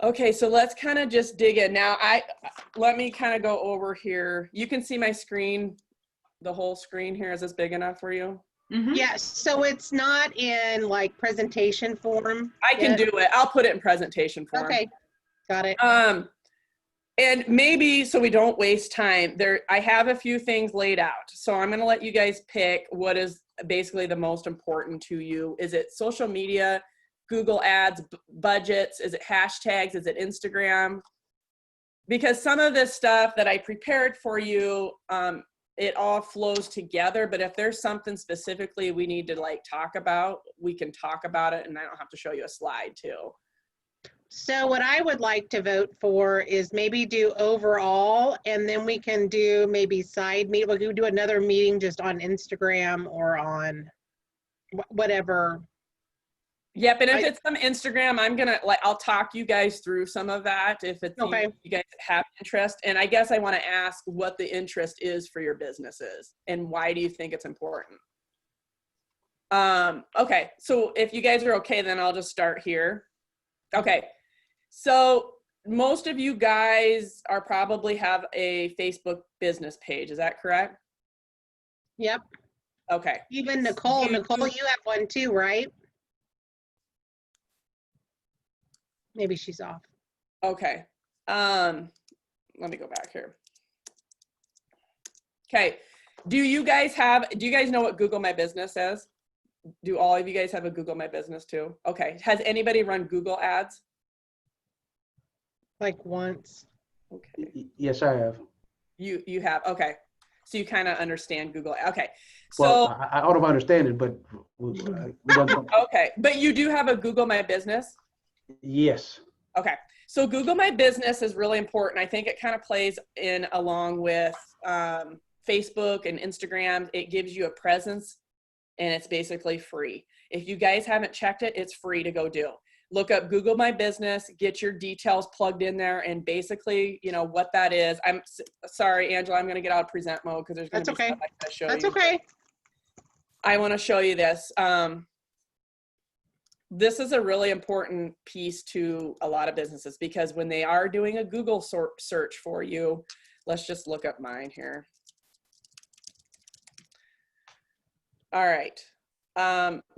Okay, so let's kind of just dig in. Now, let me kind of go over here. You can see my screen, the whole screen here. Is this big enough for you? Mm-hmm. Yeah, so it's not in like presentation form. I can do it. I'll put it in presentation form. Okay, got it. And maybe so we don't waste time there, I have a few things laid out. So I'm going to let you guys pick what is basically the most important to you. Is it social media, Google ads, budgets? Is it hashtags? Is it Instagram? Because some of this stuff that I prepared for you, it all flows together. But if there's something specifically we need to like talk about, we can talk about it, and I don't have to show you a slide too. So what I would like to vote for is maybe do overall, and then we can do maybe side meet. We could do another meeting just on Instagram or on whatever. Yep, and if it's some Instagram, I'm gonna I'll talk you guys through some of that if it's Okay. you guys have interest. And I guess I want to ask what the interest is for your businesses and why do you think it's important? Okay, so if you guys are okay, then I'll just start here. Okay, so most of you guys are probably have a Facebook business page. Is that correct? Yep. Okay. Even Nicole, you have one too, right? Maybe she's off. Okay. Let me go back here. Okay. Do you guys know what Google My Business is? Do all of you guys have a Google My Business too? Okay. Has anybody run Google ads? Like once. Okay. Yes, I have. You have, okay. So you kind of understand Google. Okay. Well, So I don't understand it, but okay. But you do have a Google My Business? Yes. Okay. So Google My Business is really important. I think it kind of plays in along with Facebook and Instagram. It gives you a presence and it's basically free. If you guys haven't checked it, it's free to go do. Look up Google My Business, get your details plugged in there, and basically, you know, what that is. I'm sorry, Angela, I'm going to get out of present mode because there's going to be stuff I gotta show you. That's okay. I want to show you this. This is a really important piece to a lot of businesses because when they are doing a Google search for you, let's just look up mine here. All right.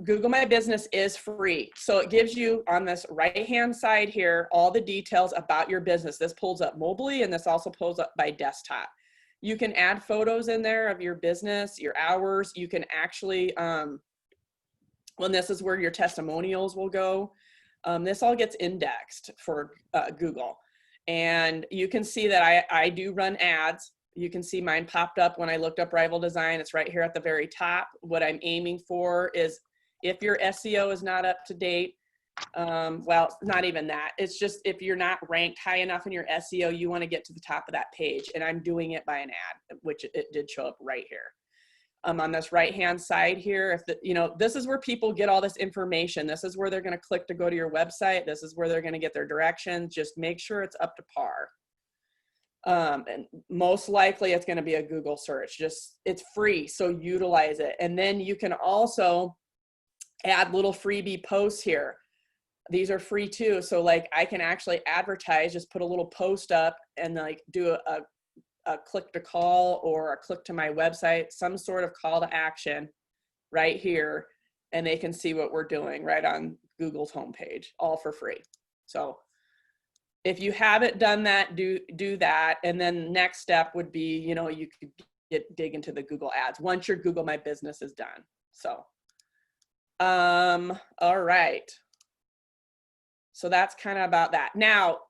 Google My Business is free. So it gives you on this right-hand side here, all the details about your business. This pulls up mobilely and this also pulls up by desktop. You can add photos in there of your business, your hours. You can actually, well, this is where your testimonials will go. This all gets indexed for Google. And you can see that I do run ads. You can see mine popped up when I looked up Rival Design. It's right here at the very top. What I'm aiming for is if your SEO is not up to date, well, not even that. It's just if you're not ranked high enough in your SEO, you want to get to the top of that page. And I'm doing it by an ad, which it did show up right here. On this right-hand side here, if the, you know, this is where people get all this information. This is where they're going to click to go to your website. This is where they're going to get their directions. Just make sure it's up to par. And most likely it's going to be a Google search. Just, it's free, so utilize it. And then you can also add little freebie posts here. These are free too. So like I can actually advertise, just put a little post up and like do a click to call or a click to my website, some sort of call to action right here. And they can see what we're doing right on Google's homepage, all for free. So if you haven't done that, do that. And then next step would be, you know, you could dig into the Google ads once your Google My Business is done. So, all right. So that's kind of about that. Now,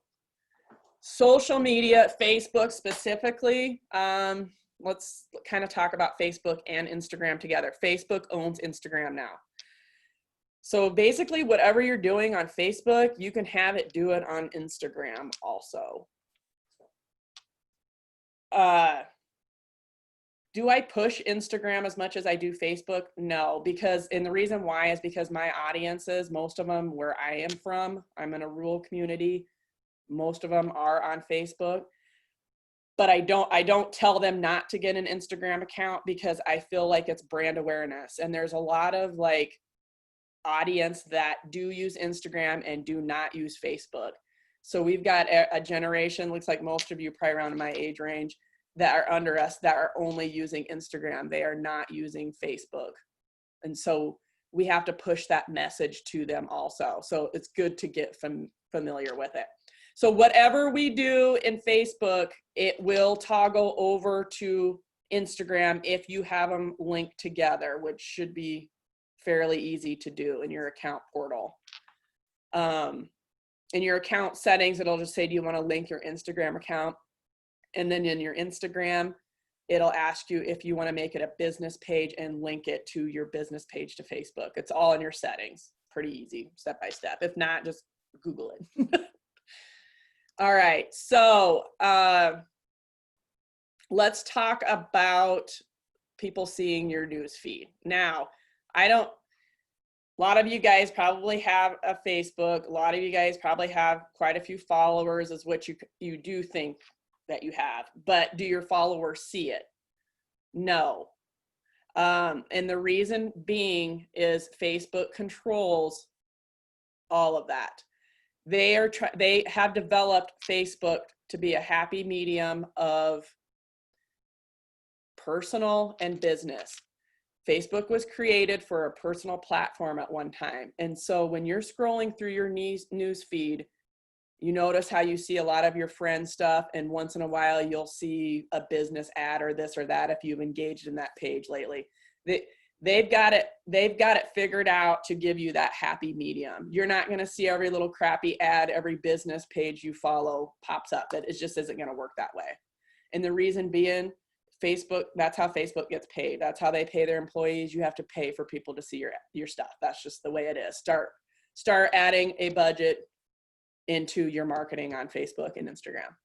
social media, Facebook specifically, let's kind of talk about Facebook and Instagram together. Facebook owns Instagram now. So basically whatever you're doing on Facebook, you can have it do it on Instagram also. Do I push Instagram as much as I do Facebook? No, because, and the reason why is because my audiences, most of them where I am from, I'm in a rural community. Most of them are on Facebook, but I don't tell them not to get an Instagram account because I feel like it's brand awareness. And there's a lot of like audience that do use Instagram and do not use Facebook. So we've got a generation, looks like most of you probably around my age range, that are under us that are only using Instagram. They are not using Facebook. And so we have to push that message to them also. So it's good to get familiar with it. So whatever we do in Facebook, it will toggle over to Instagram if you have them linked together, which should be fairly easy to do in your account portal. In your account settings, it'll just say, do you want to link your Instagram account? And then in your Instagram, it'll ask you if you want to make it a business page and link it to your business page to Facebook. It's all in your settings. Pretty easy, step by step. If not, just Google it. All right, so let's talk about people seeing your news feed. Now, a lot of you guys probably have a Facebook. A lot of you guys probably have quite a few followers, is what you do think that you have, but do your followers see it? No. And the reason being is Facebook controls all of that. They have developed Facebook to be a happy medium of personal and business. Facebook was created for a personal platform at one time. And so when you're scrolling through your news feed, you notice how you see a lot of your friends' stuff, and once in a while you'll see a business ad or this or that if you've engaged in that page lately. They've got it figured out to give you that happy medium. You're not going to see every little crappy ad, every business page you follow pops up. That it just isn't going to work that way. And the reason being, Facebook, that's how Facebook gets paid. That's how they pay their employees. You have to pay for people to see your stuff. That's just the way it is. Start adding a budget into your marketing on Facebook and Instagram.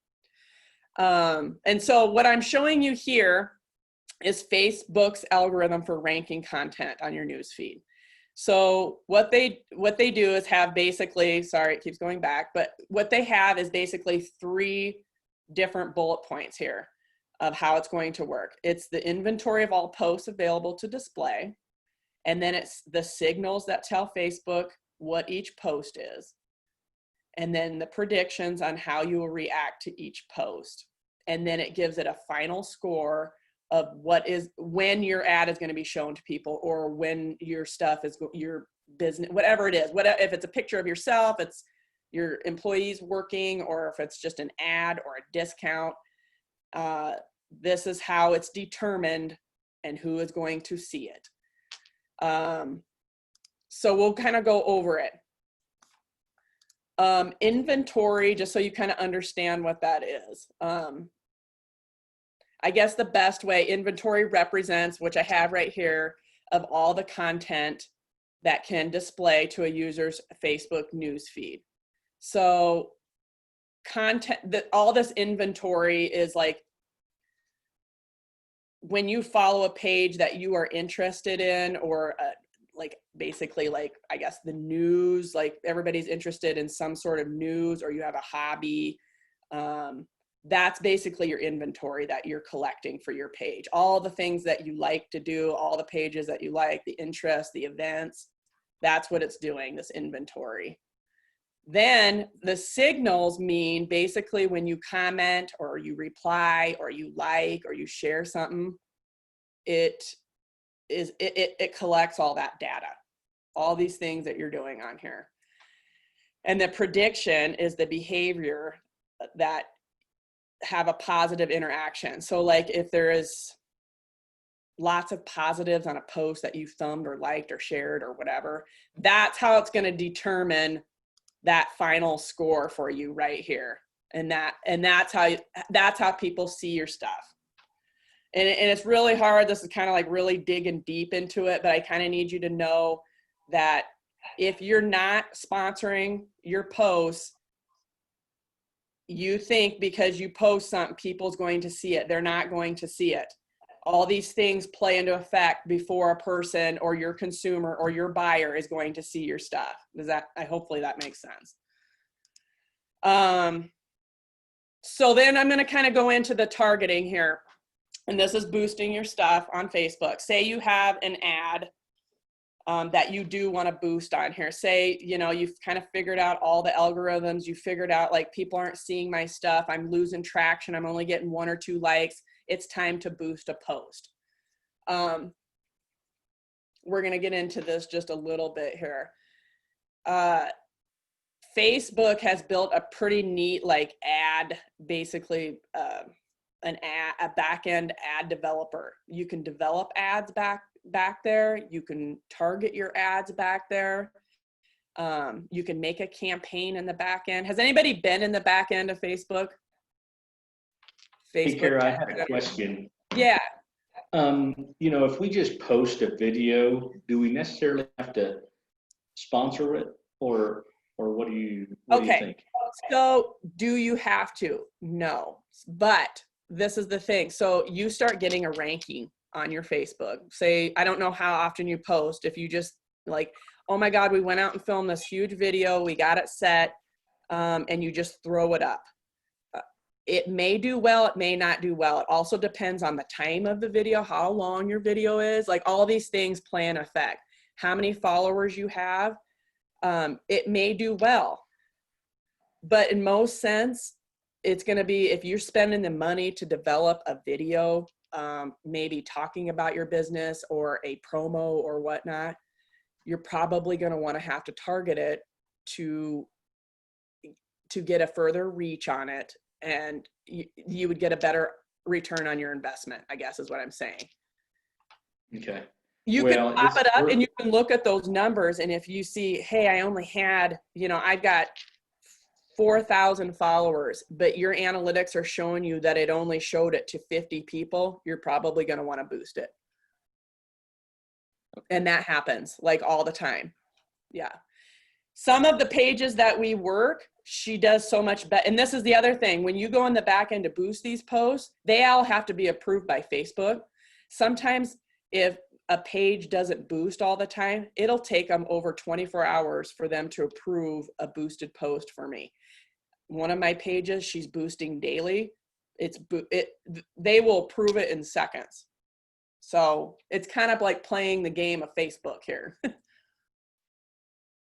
And so what I'm showing you here is Facebook's algorithm for ranking content on your news feed. So what they do is have basically, sorry, it keeps going back, but what they have is basically 3 different bullet points here of how it's going to work. It's the inventory of all posts available to display. And then it's the signals that tell Facebook what each post is. And then the predictions on how you will react to each post. And then it gives it a final score of when your ad is going to be shown to people, or when your stuff is, your business, whatever it is, if it's a picture of yourself, it's your employees working, or if it's just an ad or a discount, this is how it's determined and who is going to see it. So we'll kind of go over it. Inventory, just so you kind of understand what that is. I guess the best way, inventory represents, which I have right here, of all the content that can display to a user's Facebook news feed. So all this inventory is like, when you follow a page that you are interested in, or like basically like, I guess the news, like everybody's interested in some sort of news, or you have a hobby, that's basically your inventory that you're collecting for your page. All the things that you like to do, all the pages that you like, the interests, the events, that's what it's doing, this inventory. Then the signals mean basically when you comment or you reply or you like or you share something, it collects all that data, all these things that you're doing on here. And the prediction is the behavior that have a positive interaction. So like if there is lots of positives on a post that you thumbed or liked or shared or whatever, that's how it's going to determine that final score for you right here. And that's how people see your stuff. And it's really hard. This is kind of like really digging deep into it, but I kind of need you to know that if you're not sponsoring your posts, you think because you post something, people's going to see it. They're not going to see it. All these things play into effect before a person or your consumer or your buyer is going to see your stuff. Hopefully that makes sense. So then I'm going to kind of go into the targeting here. And this is boosting your stuff on Facebook. Say you have an ad that you do want to boost on here. Say, you know, you've kind of figured out all the algorithms, you figured out like people aren't seeing my stuff, I'm losing traction, I'm only getting 1 or 2 likes. It's time to boost a post. We're going to get into this just a little bit here. Facebook has built a pretty neat like ad, basically a back-end ad developer. You can develop ads back there. You can target your ads back there. You can make a campaign in the back end. Has anybody been in the back end of Facebook? Hey, Kara, I had a question. Yeah. You know, if we just post a video, do we necessarily have to sponsor it, or what do you think? So do you have to? No, but this is the thing. So you start getting a ranking on your Facebook. Say, I don't know how often you post. If you just like, oh my God, we went out and filmed this huge video, we got it set, and you just throw it up. It may do well, it may not do well. It also depends on the time of the video, how long your video is. Like all these things play an effect. How many followers you have. It may do well, but in most sense, it's going to be, if you're spending the money to develop a video, maybe talking about your business or a promo or whatnot, you're probably going to want to have to target it to get a further reach on it. And you would get a better return on your investment, I guess is what I'm saying. Okay. You can pop it up and you can look at those numbers. And if you see, hey, I only had, you know, I've got 4,000 followers, but your analytics are showing you that it only showed it to 50 people, you're probably going to want to boost it. And that happens like all the time. Yeah. Some of the pages that we work, she does so much better. And this is the other thing. When you go in the back end to boost these posts, they all have to be approved by Facebook. Sometimes if a page doesn't boost all the time, it'll take them over 24 hours for them to approve a boosted post for me. One of my pages, she's boosting daily. They will approve it in seconds. So it's kind of like playing the game of Facebook here.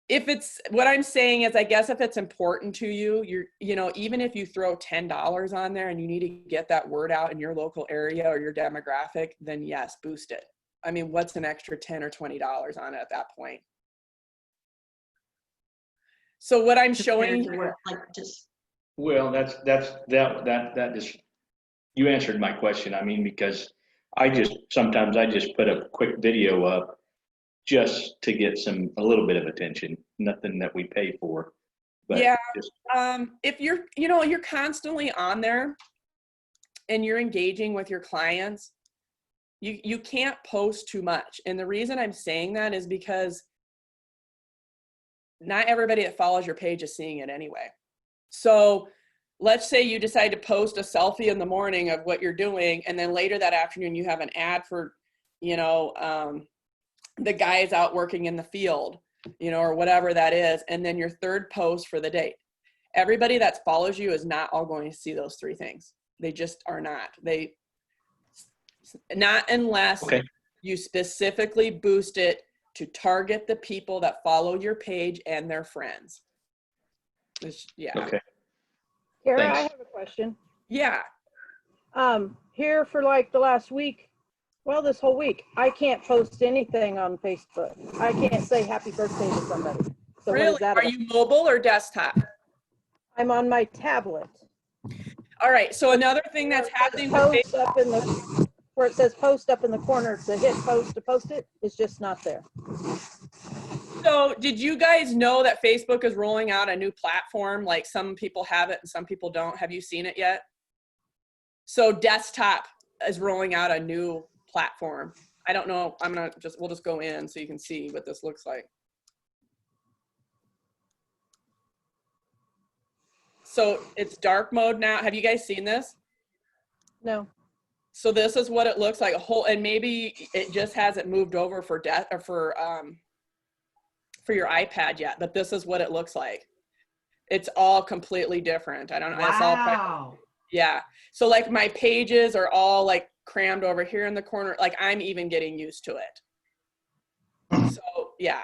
If it's, what I'm saying is, I guess if it's important to you, you know, even if you throw $10 on there and you need to get that word out in your local area or your demographic, then yes, boost it. I mean, what's an extra $10 or $20 on it at that point? So what I'm showing here, Well, that just, you answered my question. I mean, because sometimes I just put a quick video up just to get a little bit of attention, nothing that we pay for. But yeah. If you're constantly on there and you're engaging with your clients, you can't post too much. And the reason I'm saying that is because not everybody that follows your page is seeing it anyway. So let's say you decide to post a selfie in the morning of what you're doing, and then later that afternoon you have an ad for, you know, the guys out working in the field, you know, or whatever that is, and then your third post for the day. Everybody that follows you is not all going to see those 3 things. They just are not. Not unless you specifically boost it to target the people that follow your page and their friends. Yeah. Okay. Kara, Thanks. I have a question. Yeah. Here for like the last week, well, this whole week, I can't post anything on Facebook. I can't say happy birthday to somebody. So Really? what is that Are about? you mobile or desktop? I'm on my tablet. All right. So another thing that's happening with Facebook, Post up in the, where it says post up in the corner to hit post to post it, it's just not there. so did you guys know that Facebook is rolling out a new platform? Like some people have it and some people don't. Have you seen it yet? So desktop is rolling out a new platform. I don't know. We'll just go in so you can see what this looks like. So it's dark mode now. Have you guys seen this? No. So this is what it looks like, and maybe it just hasn't moved over for your iPad yet, but this is what it looks like. It's all completely different. I don't know. Wow. Yeah. So like my pages are all like crammed over here in the corner. Like I'm even getting used to it. So yeah.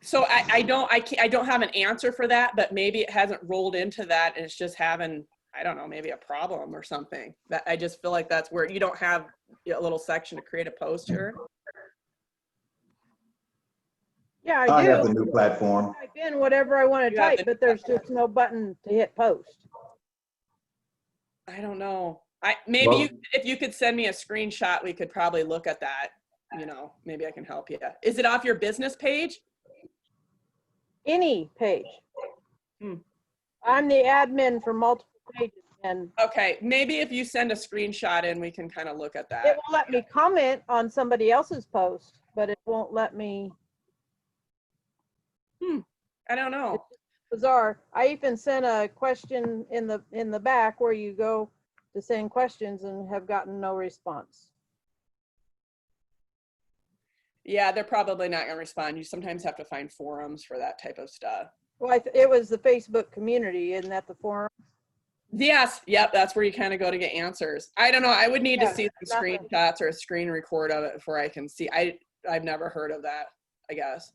So I don't have an answer for that, but maybe it hasn't rolled into that and it's just having, I don't know, maybe a problem or something. That I just feel like that's where you don't have a little section to create a post here. Yeah, I I have the do. new platform. Type in whatever I want to You have type, the- but there's just no button to hit post. I don't know. Maybe Well- if you could send me a screenshot, we could probably look at that. You know, maybe I can help you. Is it off your business page? Any page. Hmm. I'm the admin for multiple pages, and Okay, maybe if you send a screenshot in, we can kind of look at it that. will let me comment on somebody else's post, but it won't let me. I don't know. Bizarre. I even sent a question in the back where you go to send questions and have gotten no response. Yeah, they're probably not going to respond. You sometimes have to find forums for that type of stuff. Well, it was the Facebook community, isn't that the forum? Yes, yep, that's where you kind of go to get answers. I don't know. I would need Yeah, to see some nothing. screenshots or a screen record of it before I can see. I've never heard of that, I guess.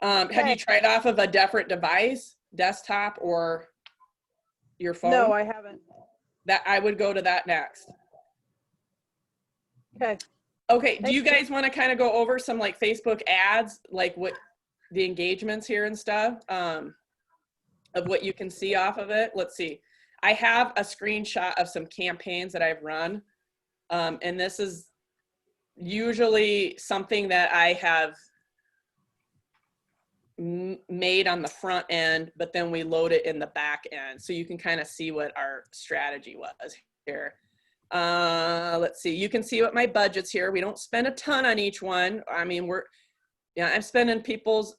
Have you Okay. tried off of a different device, desktop or your phone? No, I haven't. That I would go to that next. Okay. Okay, do you Thank you. guys want to kind of go over some like Facebook ads, like what the engagements here and stuff, of what you can see off of it? Let's see. I have a screenshot of some campaigns that I've run. And this is usually something that I have made on the front end, but then we load it in the back end. So you can kind of see what our strategy was here. Let's see, you can see what my budget's here. We don't spend a ton on each one. I mean, I'm spending people's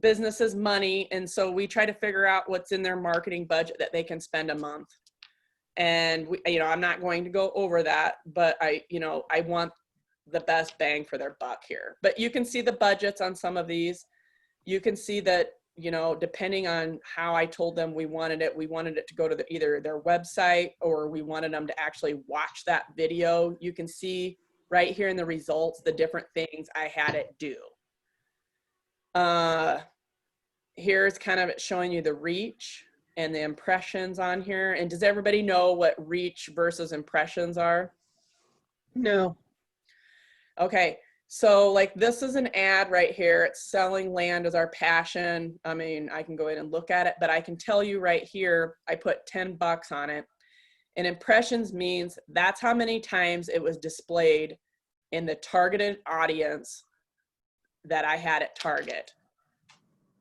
businesses money. And so we try to figure out what's in their marketing budget that they can spend a month. And I'm not going to go over that, but I want the best bang for their buck here. But you can see the budgets on some of these. You can see that, depending on how I told them we wanted it to go to either their website or we wanted them to actually watch that video. You can see right here in the results, the different things I had it do. Here's kind of showing you the reach and the impressions on here. And does everybody know what reach versus impressions are? No. Okay, so like this is an ad right here. It's selling land is our passion. I mean, I can go in and look at it, but I can tell you right here, I put 10 bucks on it. And impressions means that's how many times it was displayed in the targeted audience that I had at target.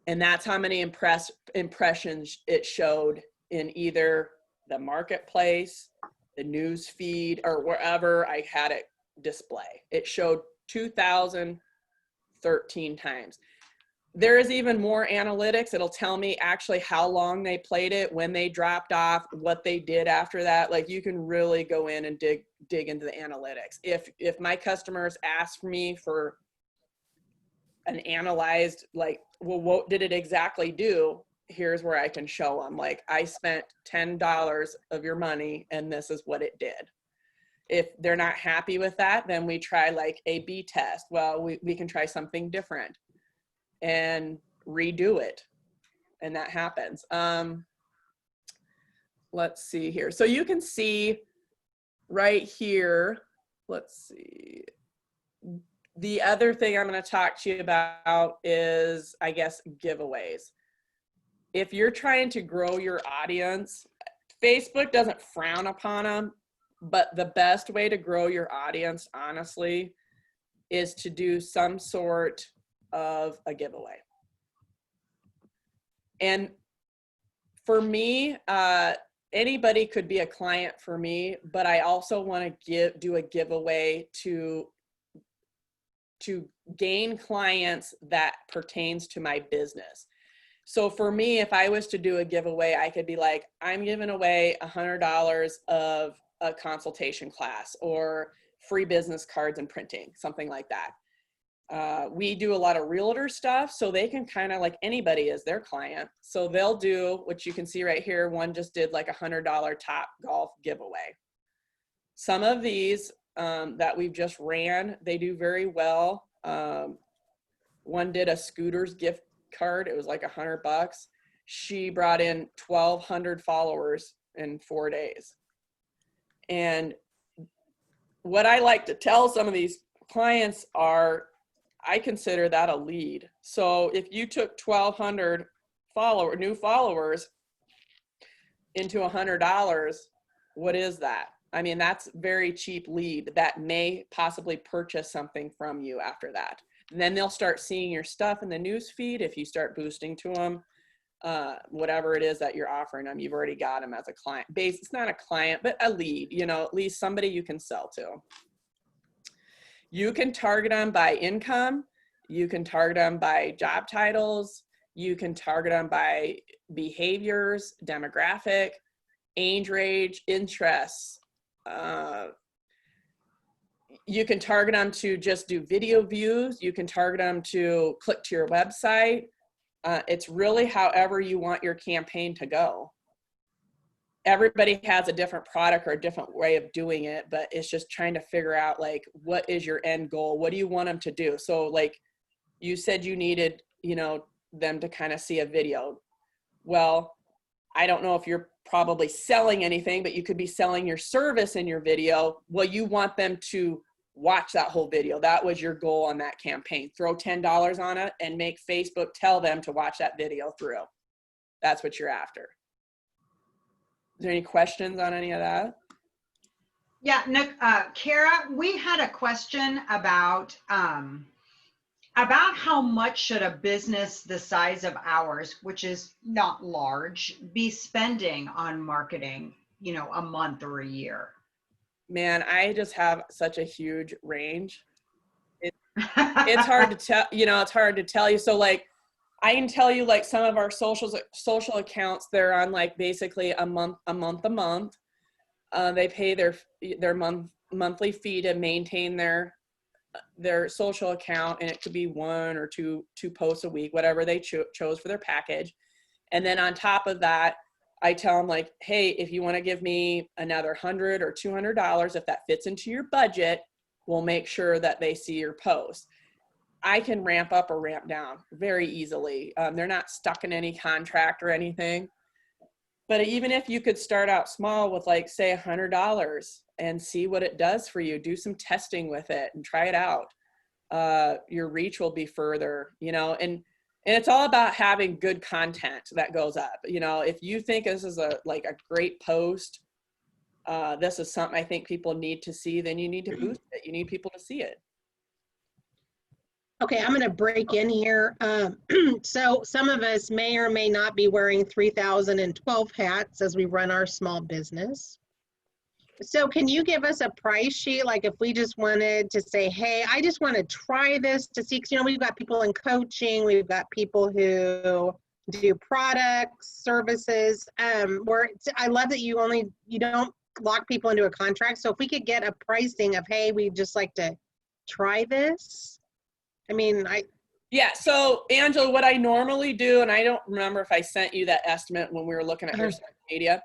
And that's how many impressions it showed in either the marketplace, the news feed, or wherever I had it display. It showed 2,013 times. There is even more analytics. It'll tell me actually how long they played it, when they dropped off, what they did after that. Like you can really go in and dig into the analytics. If my customers ask me for an analyzed, like, well, what did it exactly do? Here's where I can show them, like, I spent $10 of your money and this is what it did. If they're not happy with that, then we try like a B test. Well, we can try something different and redo it. And that happens. Let's see here. So you can see right here, let's see. The other thing I'm going to talk to you about is, I guess, giveaways. If you're trying to grow your audience, Facebook doesn't frown upon them, but the best way to grow your audience, honestly, is to do some sort of a giveaway. And for me, anybody could be a client for me, but I also want to do a giveaway to gain clients that pertains to my business. So for me, if I was to do a giveaway, I could be like, I'm giving away $100 of a consultation class or free business cards and printing, something like that. We do a lot of realtor stuff, so they can kind of, like, anybody is their client. So they'll do, which you can see right here, one just did like $100 top golf giveaway. Some of these that we've just ran. They do very well. One did a scooters gift card. It was like $100. She brought in 1,200 followers in 4 days. And what I like to tell some of these clients are, I consider that a lead. So if you took 1,200 new followers into $100, what is that? I mean, that's very cheap lead that may possibly purchase something from you after that. And then they'll start seeing your stuff in the news feed. If you start boosting to them, whatever it is that you're offering them, you've already got them as a client base. It's not a client, but a lead, you know, at least somebody you can sell to. You can target them by income. You can target them by job titles. You can target them by behaviors, demographic, age range, interests. You can target them to just do video views. You can target them to click to your website. It's really however you want your campaign to go. Everybody has a different product or a different way of doing it, but it's just trying to figure out like, what is your end goal? What do you want them to do? So like you said, you needed, you know, them to kind of see a video. Well, I don't know if you're probably selling anything, but you could be selling your service in your video. Well, you want them to watch that whole video. That was your goal on that campaign. Throw $10 on it and make Facebook tell them to watch that video through. That's what you're after. Is there any questions on any of that? Yeah, Nick, Kara, we had a question about how much should a business the size of ours, which is not large, be spending on marketing, you know, a month or a year? Man, I just have such a huge range. It's hard to tell, you know, it's hard to tell you. So like, I can tell you like some of our social accounts, they're on like basically a month. They pay their monthly fee to maintain their social account, and it could be 1 or 2 posts a week, whatever they chose for their package. And then on top of that, I tell them like, hey, if you want to give me another $100 or $200, if that fits into your budget, we'll make sure that they see your post. I can ramp up or ramp down very easily. They're not stuck in any contract or anything. But even if you could start out small with like, say, $100 and see what it does for you, do some testing with it and try it out. Your reach will be further, you know, and it's all about having good content that goes up. You know, if you think this is a great post, this is something I think people need to see, then you need to boost it. You need people to see it. Okay, I'm going to break in here. So some of us may or may not be wearing 3012 hats as we run our small business. So can you give us a price sheet? Like if we just wanted to say, hey, I just want to try this to see, because, you know, we've got people in coaching, we've got people who do products, services. I love that you don't lock people into a contract. So if we could get a pricing of, hey, we'd just like to try this. I mean, Yeah, so Angela, what I normally do, and I don't remember if I sent you that estimate when we were looking at your social media,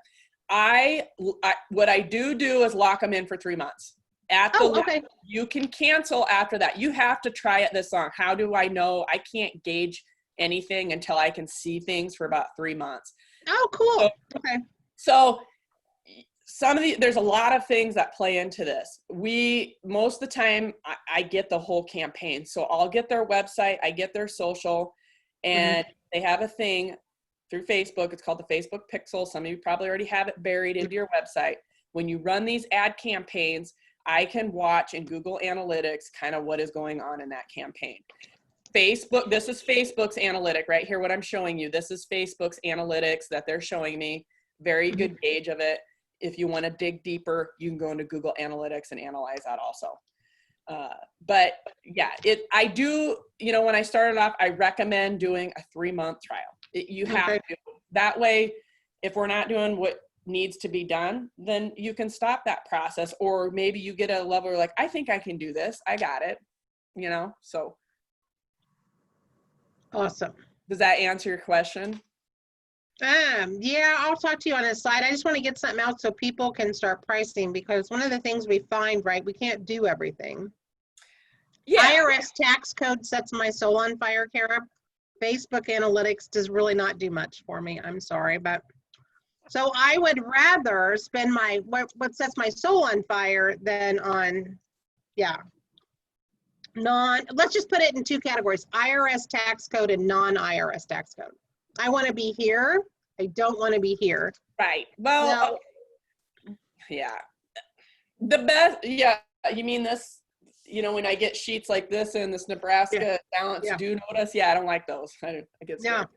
what I do is lock them in for 3 months. Okay. You can cancel after that. You have to try it this long. How do I know? I can't gauge anything until I can see things for about 3 months. Oh, cool. Okay. So there's a lot of things that play into this. Most of the time I get the whole campaign. So I'll get their website, I get their social, and they have a thing through Facebook. It's called the Facebook Pixel. Some of you probably already have it buried into your website. When you run these ad campaigns, I can watch in Google Analytics kind of what is going on in that campaign. Facebook, this is Facebook's analytic right here, what I'm showing you. This is Facebook's analytics that they're showing me. Very good gauge of it. If you want to dig deeper, you can go into Google Analytics and analyze that also. But yeah, I do, you know, when I started off, I recommend doing a 3-month trial. You have to. That way, if we're not doing what needs to be done, then you can stop that process. Or maybe you get a level like, I think I can do this. I got it, you know, so. Awesome. Does that answer your question? Yeah, I'll talk to you on this side. I just want to get something out so people can start pricing, because one of the things we find, right, we can't do everything. Yeah, IRS tax code sets my soul on fire, Kara. Facebook analytics does really not do much for me. I'm sorry, but so I would rather spend my what sets my soul on fire than on, yeah, let's just put it in two categories: IRS tax code and non-IRS tax code. I want to be here. I don't want to be here. right. Well, No. yeah. The best, yeah, you mean this, when I get sheets like this in this Nebraska balance Yeah. due notice, yeah, I don't like those. I get Yeah. scared.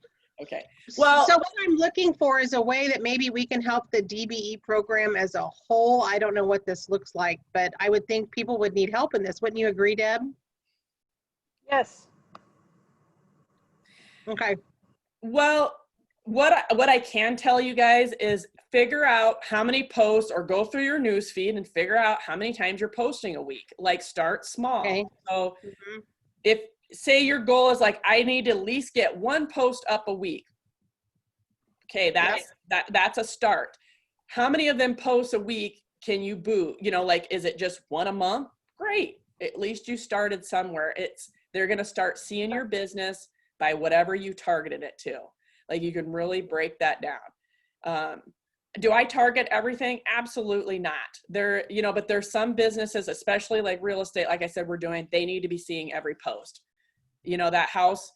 Okay. Well, So what I'm looking for is a way that maybe we can help the DBE program as a whole. I don't know what this looks like, but I would think people would need help in this. Wouldn't you agree, Deb? Yes. Okay. well, what I can tell you guys is figure out how many posts, or go through your news feed and figure out how many times you're posting a week. Like, start small. Okay. So Mhm. if, say your goal is like, I need to at least get one post up a week. Okay, that's a start. How many of them posts a week can you boot? Like, is it just one a month? Great. At least you started somewhere. They're going to start seeing your business by whatever you targeted it to. Like, you can really break that down. Do I target everything? Absolutely not. But there's some businesses, especially like real estate, like I said, they need to be seeing every post. That house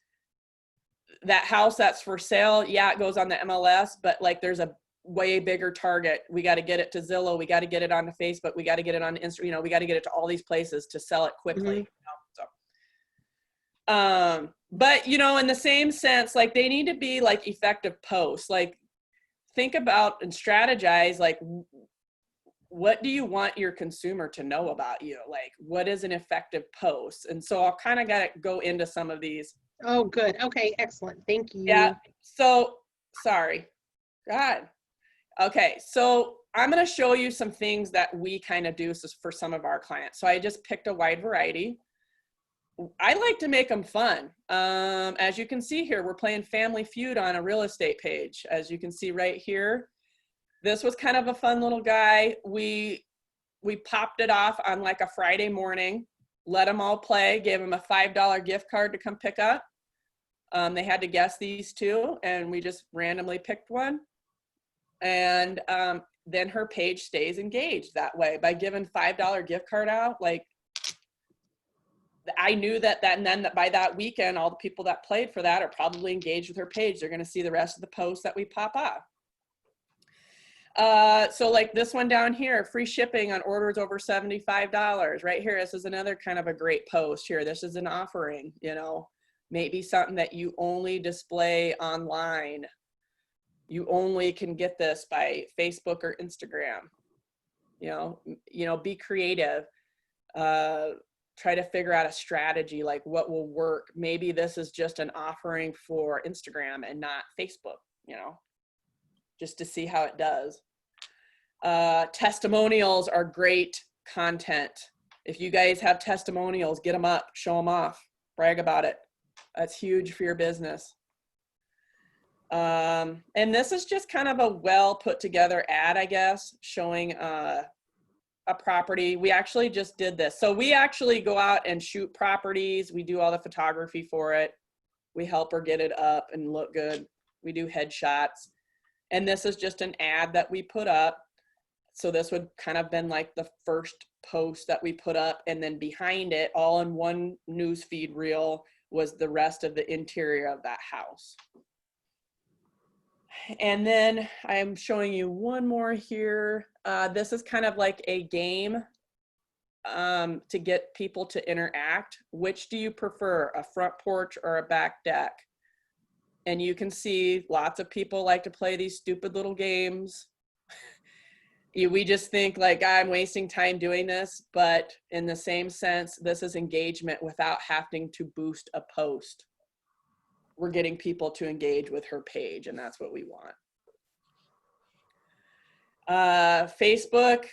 that's for sale, yeah, it goes on the MLS, but like, there's a way bigger target. We got to get it to Zillow. We got to get it onto Facebook. We got to get it on Instagram. We got to get it to all these places to sell it quickly. But in the same sense, like, they need to be like effective posts. Like, think about and strategize, like, what do you want your consumer to know about you? Like, what is an effective post? And so I'll kind of go into some of these. Oh, good. Okay, excellent. Thank you. Yeah. So, sorry. God. Okay. So I'm going to show you some things that we kind of do for some of our clients. So I just picked a wide variety. I like to make them fun. As you can see here, we're playing Family Feud on a real estate page. As you can see right here, this was kind of a fun little guy. We popped it off on like a Friday morning, let them all play, gave them a $5 gift card to come pick up. They had to guess these two, and we just randomly picked one. And then her page stays engaged that way by giving $5 gift card out. Like, I knew that by that weekend, all the people that played for that are probably engaged with her page. They're going to see the rest of the posts that we pop off. So like this one down here, free shipping on orders over $75. Right here, this is another kind of a great post here. This is an offering, maybe something that you only display online. You only can get this by Facebook or Instagram. Be creative. Try to figure out a strategy, like what will work. Maybe this is just an offering for Instagram and not Facebook, just to see how it does. Testimonials are great content. If you guys have testimonials, get them up, show them off, brag about it. That's huge for your business. And this is just kind of a well put together ad, I guess, showing a property. We actually just did this. So we actually go out and shoot properties. We do all the photography for it. We help her get it up and look good. We do headshots. And this is just an ad that we put up. So this would kind of been like the first post that we put up. And then behind it, all in one newsfeed reel, was the rest of the interior of that house. And then I'm showing you one more here. This is kind of like a game to get people to interact. Which do you prefer, a front porch or a back deck? And you can see lots of people like to play these stupid little games. We just think like, I'm wasting time doing this, but in the same sense, this is engagement without having to boost a post. We're getting people to engage with her page, and that's what we want. Facebook,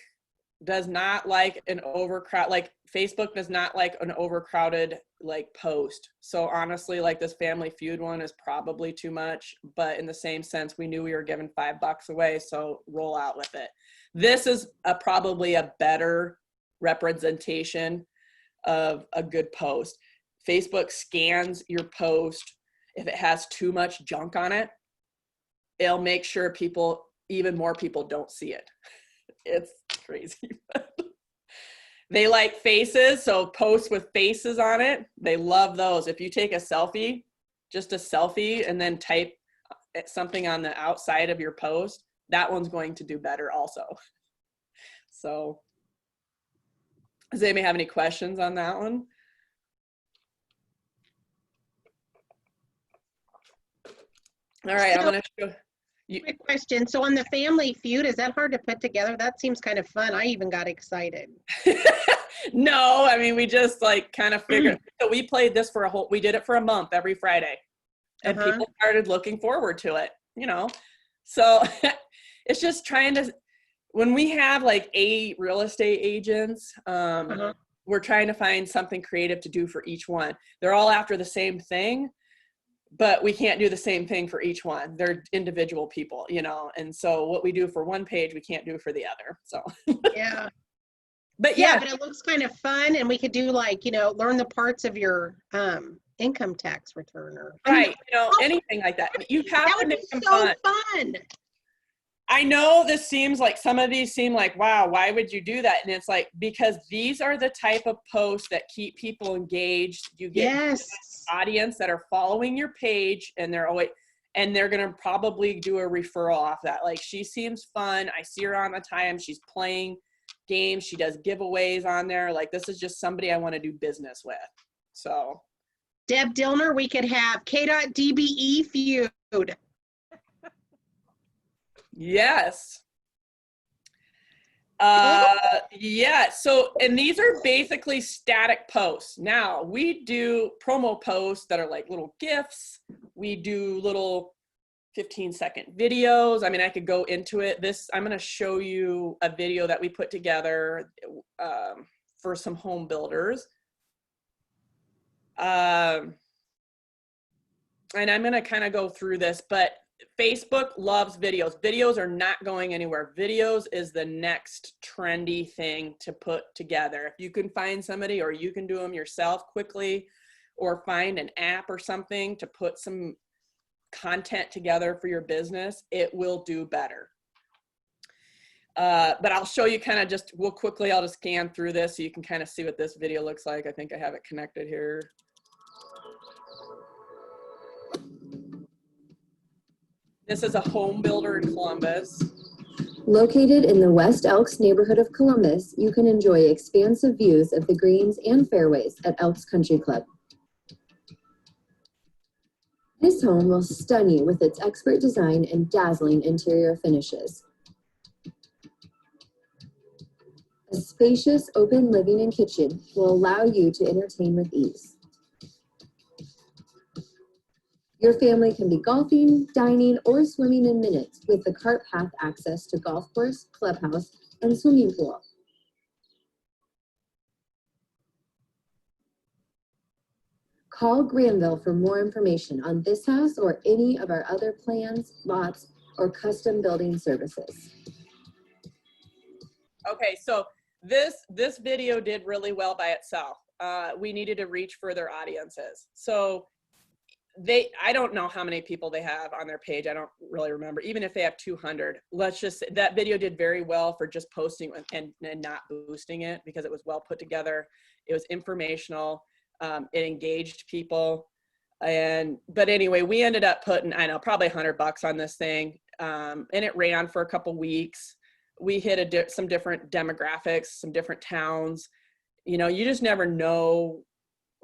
does not like an overcrowd, like Facebook does not like an overcrowded like post. So honestly, like this Family Feud one is probably too much, but in the same sense, we knew we were giving $5 away, so roll out with it. This is probably a better representation of a good post. Facebook scans your post. If it has too much junk on it, it'll make sure even more people don't see it. It's crazy. They like faces, so posts with faces on it, they love those. If you take a selfie, just a selfie, and then type something on the outside of your post, that one's going to do better also. So, does anybody have any questions on that one? All right, I'm going to show you. Quick question. So on the Family Feud, is that hard to put together? That seems kind of fun. I even got excited. No, I mean, we just like kind of figured. So we played this we did it for a month every Friday. And people started looking forward to it, you know. So it's just trying to, when we have like 8 real estate agents, we're trying to find something creative to do for each one. They're all after the same thing, but we can't do the same thing for each one. They're individual people, you know. And so what we do for one page, we can't do for the other. So Yeah. but Yeah, but it looks kind of fun, and we could do like, you know, learn the parts of your income tax return or right, you know, anything like that. You have that to would make be them so fun. fun. I know this seems like some of these seem like, wow, why would you do that? And it's like, because these are the type of posts that keep people engaged. You get an audience that are following your page, and they're going to probably do a referral off that. Like, she seems fun. I see her on the time. She's playing games. She does giveaways on there. Like, this is just somebody I want to do business with. So Deb Dillner, we could have K.DBE Feud. yes. Yeah, so, and these are basically static posts. Now, we do promo posts that are like little GIFs. We do little 15-second videos. I mean, I could go into it. I'm going to show you a video that we put together for some home builders. And I'm going to kind of go through this, but Facebook loves videos. Videos are not going anywhere. Videos is the next trendy thing to put together. If you can find somebody, or you can do them yourself quickly, or find an app or something to put some content together for your business, it will do better. But I'll show you kind of just real quickly. I'll just scan through this so you can kind of see what this video looks like. I think I have it connected here. This is a home builder in Columbus. Located in the West Elks neighborhood of Columbus, you can enjoy expansive views of the greens and fairways at Elks Country Club. This home will stun you with its expert design and dazzling interior finishes. A spacious open living and kitchen will allow you to entertain with ease. Your family can be golfing, dining, or swimming in minutes with the cart path access to golf course, clubhouse, and swimming pool. Call Granville for more information on this house or any of our other plans, lots, or custom building services. Okay, so this video did really well by itself. We needed to reach further audiences. So I don't know how many people they have on their page. I don't really remember. Even if they have 200, let's just say that video did very well for just posting and not boosting it, because it was well put together. It was informational. It engaged people. But anyway, we ended up putting, I know, probably $100 on this thing. And it ran for a couple weeks. We hit some different demographics, some different towns. You know, you just never know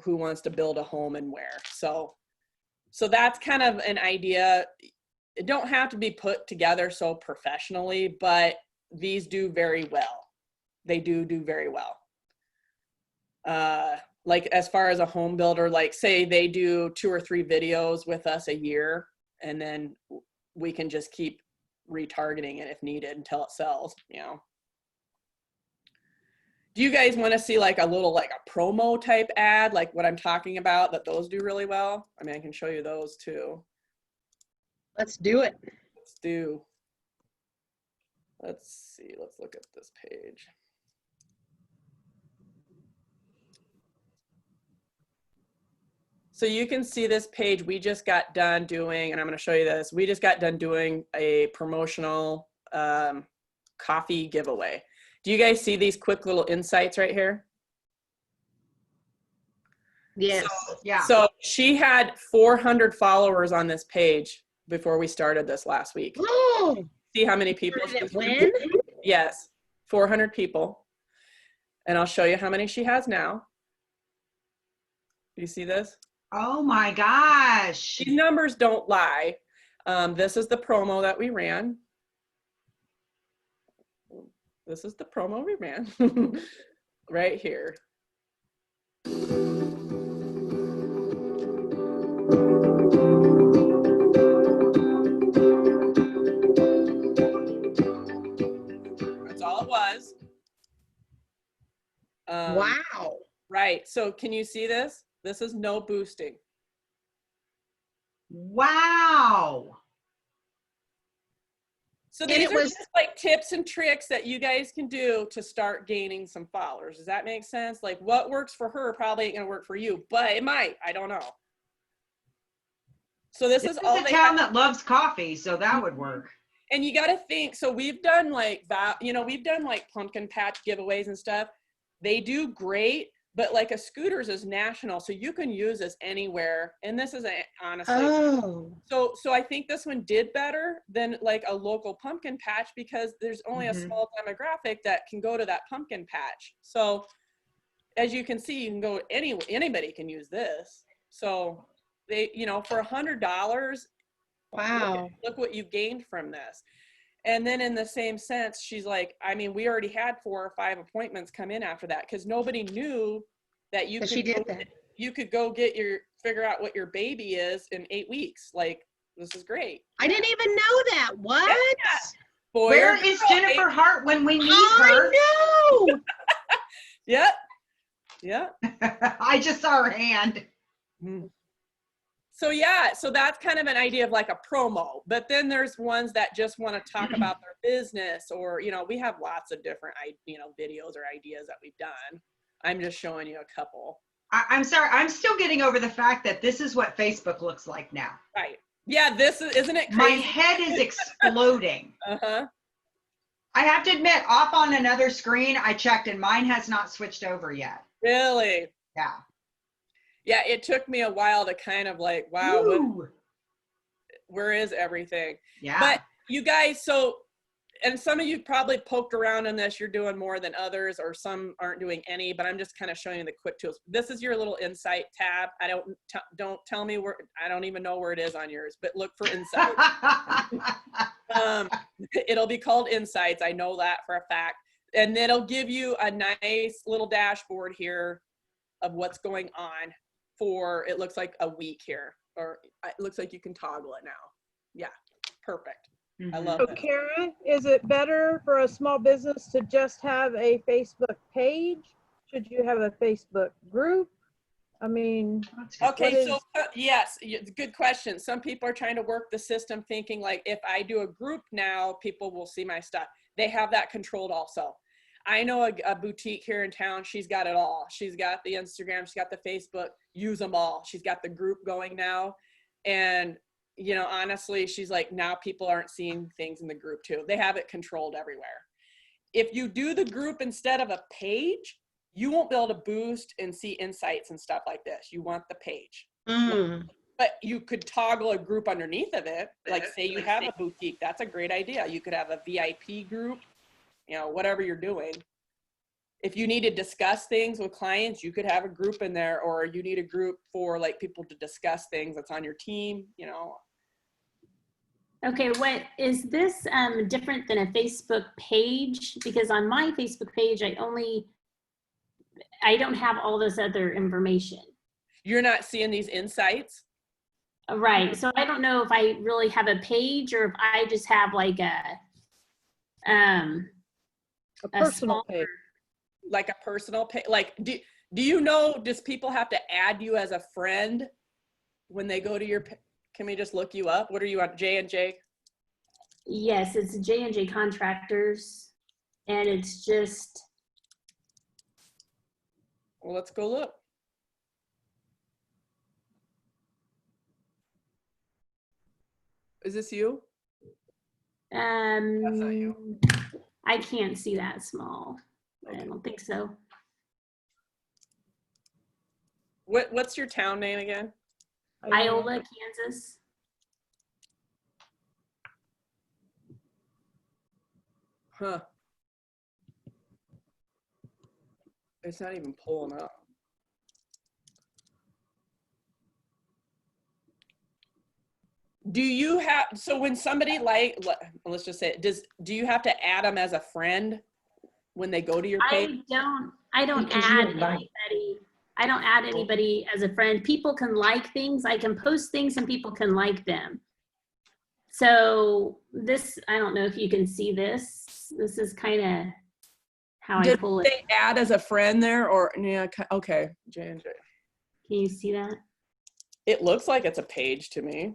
who wants to build a home and where. So that's kind of an idea. It don't have to be put together so professionally, but these do very well. They do very well. Like as far as a home builder, like say they do 2 or 3 videos with us a year, and then we can just keep retargeting it if needed until it sells, you know. Do you guys want to see like a little, like a promo type ad, like what I'm talking about, that those do really well? I mean, I can show you those too. Let's do it. Let's see, let's look at this page. So you can see this page we just got done doing, and I'm going to show you this. We just got done doing a promotional coffee giveaway. Do you guys see these quick little insights right here? Yes. Yeah. So she had 400 followers on this page before we started this last week. Oh, See how many people? did it win? Yes, 400 people. And I'll show you how many she has now. Do you see this? Oh my gosh. These numbers don't lie. This is the promo that we ran. This is the promo we ran right here. That's all it was. Wow. Right. So can you see this? This is no boosting. Wow. So And these it are was- just like tips and tricks that you guys can do to start gaining some followers. Does that make sense? Like what works for her probably ain't gonna work for you, but it might. I don't know. So this is all It's a they town have. that loves coffee, so that would work. And you got to think, so we've done like that, you know, we've done like pumpkin patch giveaways and stuff. They do great, but like a scooters is national, so you can use this anywhere. And this is honestly, Oh. so I think this one did better than like a local pumpkin patch because there's only a Mhm. small demographic that can go to that pumpkin patch. So as you can see, you can go anybody can use this. So they, you know, for $100, Wow. look what you gained from this. And then in the same sense, she's like, I mean, we already had 4 or 5 appointments come in after that because nobody knew that you That could she did go, that. you could go figure out what your baby is in 8 weeks. Like, this is great. I didn't even know that. What? Boy Where or is girl, Jennifer Hart when we need her? I know. Yep. Yep. I just saw her hand. So yeah, so that's kind of an idea of like a promo, but then there's ones that just want to talk about their business or, you know, we have lots of different, you know, videos or ideas that we've done. I'm just showing you a couple. I'm sorry. I'm still getting over the fact that this is what Facebook looks like now. Right. Yeah, isn't it My crazy? head is exploding. Uh-huh. I have to admit, off on another screen, I checked and mine has not switched over yet. Really? Yeah. Yeah, it took me a while to kind of like, wow, Woo. where is everything? Yeah. But you guys, so, and some of you probably poked around in this, you're doing more than others, or some aren't doing any, but I'm just kind of showing you the quick tools. This is your little insight tab. I don't tell me where, I don't even know where it is on yours, but look for insight. It'll be called insights. I know that for a fact. And then it'll give you a nice little dashboard here of what's going on for, it looks like a week here, or it looks like you can toggle it now. Yeah, perfect. I love So that. Kara, is it better for a small business to just have a Facebook page? Should you have a Facebook group? I mean, Okay, so What yes, good question. Some people are trying to work the system thinking like, if I do a group now, people will see my stuff. They have that controlled also. I know a boutique here in town, she's got it all. She's got the Instagram, she's got the Facebook, use them all. She's got the group going now. And, you know, honestly, she's like, now people aren't seeing things in the group too. They have it controlled everywhere. If you do the group instead of a page, you won't be able to boost and see insights and stuff like this. You want the page. But you could toggle a group underneath of it. Like say you have a boutique, that's a great idea. You could have a VIP group, you know, whatever you're doing. If you need to discuss things with clients, you could have a group in there, or you need a group for like people to discuss things that's on your team, you know. Okay, what is this different than a Facebook page? Because on my Facebook page, I don't have all this other information. You're not seeing these insights? Right, so I don't know if I really have a page or if I just have like a a personal small- page. like a personal page? Like, do you know, does people have to add you as a friend when they go to your, can we just look you up? What are you on, J&J? Yes, it's J&J Contractors, and it's just, Well, let's go look. Is this you? That's not you. I can't see that small. I don't think so. What's your town name again? Iola, Kansas. Huh. It's not even pulling up. Do you have, so when somebody let's just say it, do you have to add them as a friend when they go to your page? I don't Because you add don't like- anybody. I don't add anybody as a friend. People can like things. I can post things and people can like them. So this, I don't know if you can see this. This is kind of how I Did pull it. they add as a friend there or, yeah, okay, J&J. Can you see that? It looks like it's a page to me.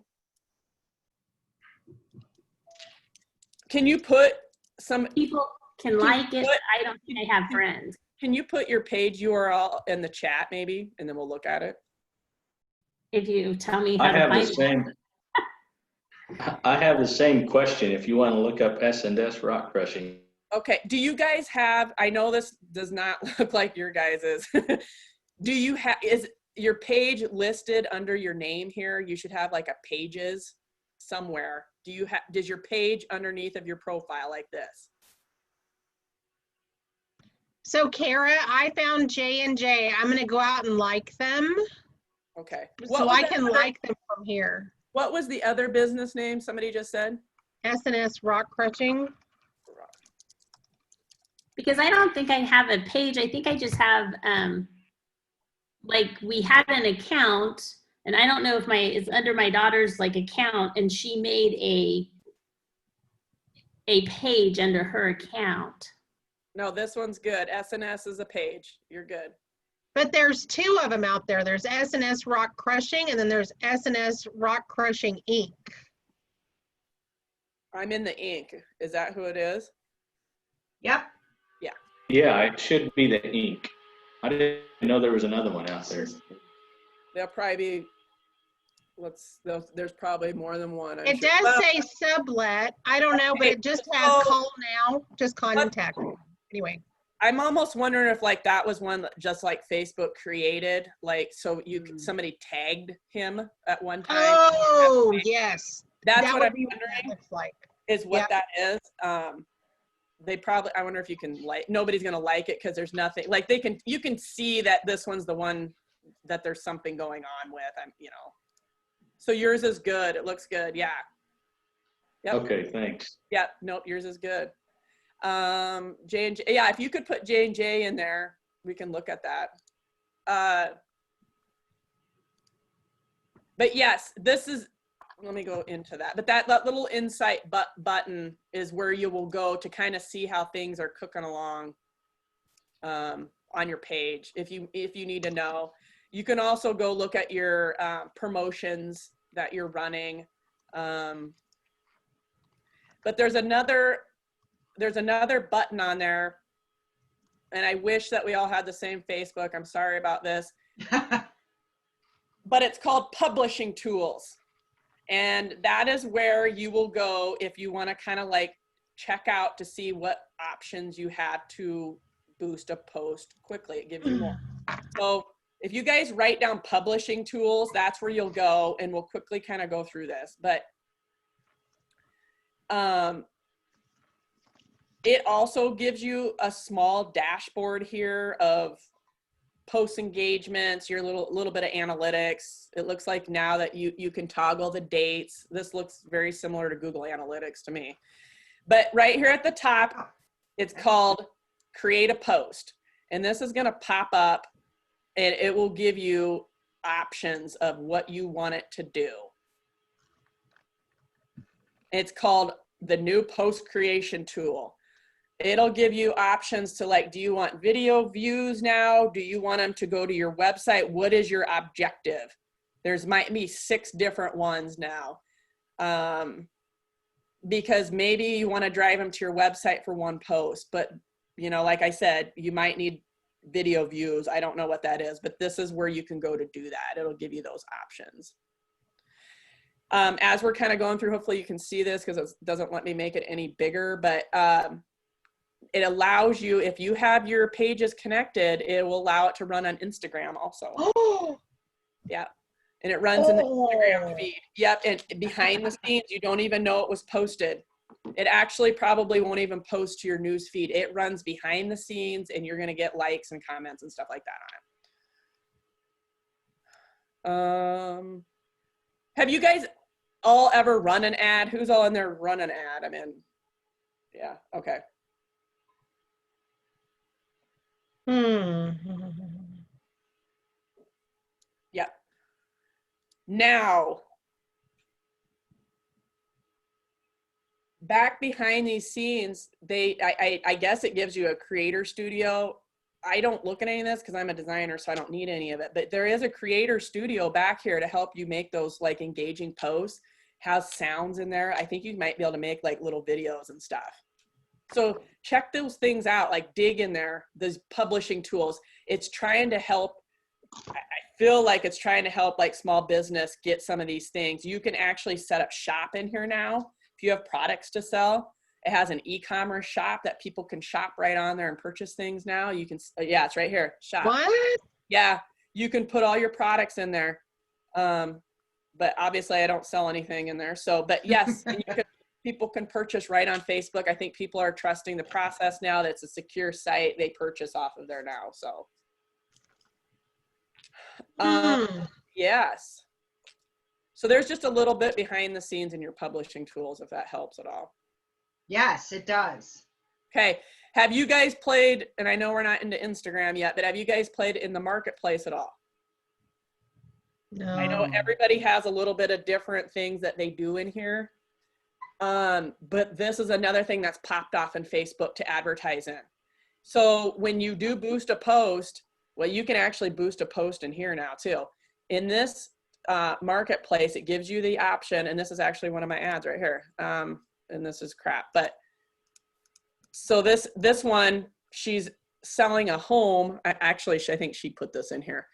Can you put some, People can you like it. put- I don't think I have friends. can you put your page URL in the chat maybe, and then we'll look at it? If you tell me how I to have the find it. same, I have the same question. If you want to look up S&S rock crushing. Okay, do you guys have, I know this does not look like your guys's. Do you have, is your page listed under your name here? You should have like a pages somewhere. Do you have, does your page underneath of your profile like this? So Kara, I found J&J. I'm gonna go out and like them. Okay. So I can like them from here. What was the other business name somebody just said? S&S Rock Crushing. Because I don't think I have a page. I think I just have, like we had an account, and I don't know if it's under my daughter's like account, and she made a page under her account. No, this one's good. S&S is a page. You're good. But there's two of them out there. There's S&S Rock Crushing, and then there's S&S Rock Crushing Inc. I'm in the ink. Is that who it is? Yep. Yeah, it should be the ink. I didn't know there was another one out there. There'll probably be, there's probably more than one. I'm It sure. does Well, say sublet. I don't know, but it just has so- call now, just contact me. Anyway, I'm almost wondering if like that was one that just like Facebook created, like so somebody tagged him at one time. oh, yes. That's That what would I'm be what wondering that looks like. is what Yep. that is. They probably, I wonder if you can like, nobody's gonna like it because there's nothing, like you can see that this one's the one that there's something going on with, So yours is good. It looks good. Yeah. Yep. Okay, thanks. Yeah. Nope. Yours is good. J&J. Yeah. If you could put J&J in there, we can look at that. But yes, this is, let me go into that. But that little insight button is where you will go to kind of see how things are cooking along on your page. If you need to know, you can also go look at your promotions that you're running. But there's another button on there, and I wish that we all had the same Facebook. I'm sorry about this. But it's called Publishing Tools. And that is where you will go if you want to kind of like check out to see what options you have to boost a post quickly. It gives you more. So if you guys write down Publishing Tools, that's where you'll go, and we'll quickly kind of go through this. But it also gives you a small dashboard here of post engagements, your little bit of analytics. It looks like now that you can toggle the dates. This looks very similar to Google Analytics to me. But right here at the top, it's called Create a Post. And this is gonna pop up and it will give you options of what you want it to do. It's called the new post creation tool. it'll give you options to like, do you want video views now? Do you want them to go to your website? What is your objective? There's might be 6 different ones now. Because maybe you want to drive them to your website for one post, but you know, like I said, you might need video views. I don't know what that is, but this is where you can go to do that. It'll give you those options. As we're kind of going through, hopefully you can see this because it doesn't let me make it any bigger, but it allows you, if you have your pages connected, it will allow it to run on Instagram also. Oh, Yeah. And it runs in the Instagram feed. Yep. And behind the scenes, you don't even know it was posted. It actually probably won't even post to your news feed. It runs behind the scenes and you're going to get likes and comments and stuff like that on it. Have you guys all ever run an ad? Who's all in there run an ad? I mean, yeah. Okay. Yep. Now, back behind these scenes, I guess it gives you a creator studio. I don't look at any of this because I'm a designer, so I don't need any of it. But there is a creator studio back here to help you make those like engaging posts. Has sounds in there. I think you might be able to make like little videos and stuff. So check those things out, like dig in there, those publishing tools. It's trying to help. I feel like it's trying to help like small business get some of these things. You can actually set up shop in here now. If you have products to sell, it has an e-commerce shop that people can shop right on there and purchase things now. You can, yeah, it's right here, shop. what? Yeah, you can put all your products in there. But obviously I don't sell anything in there. So, but yes, and you can, people can purchase right on Facebook. I think people are trusting the process now that it's a secure site. They purchase off of there now, so. Yes. So there's just a little bit behind the scenes in your publishing tools, if that helps at all. Yes, it does. Okay. Have you guys played, and I know we're not into Instagram yet, but have you guys played in the marketplace at all? No. I know everybody has a little bit of different things that they do in here. But this is another thing that's popped off in Facebook to advertise in. So when you do boost a post, well, you can actually boost a post in here now too. In this marketplace, it gives you the option, and this is actually one of my ads right here. And this is crap, but so this one, she's selling a home. Actually, I think she put this in here.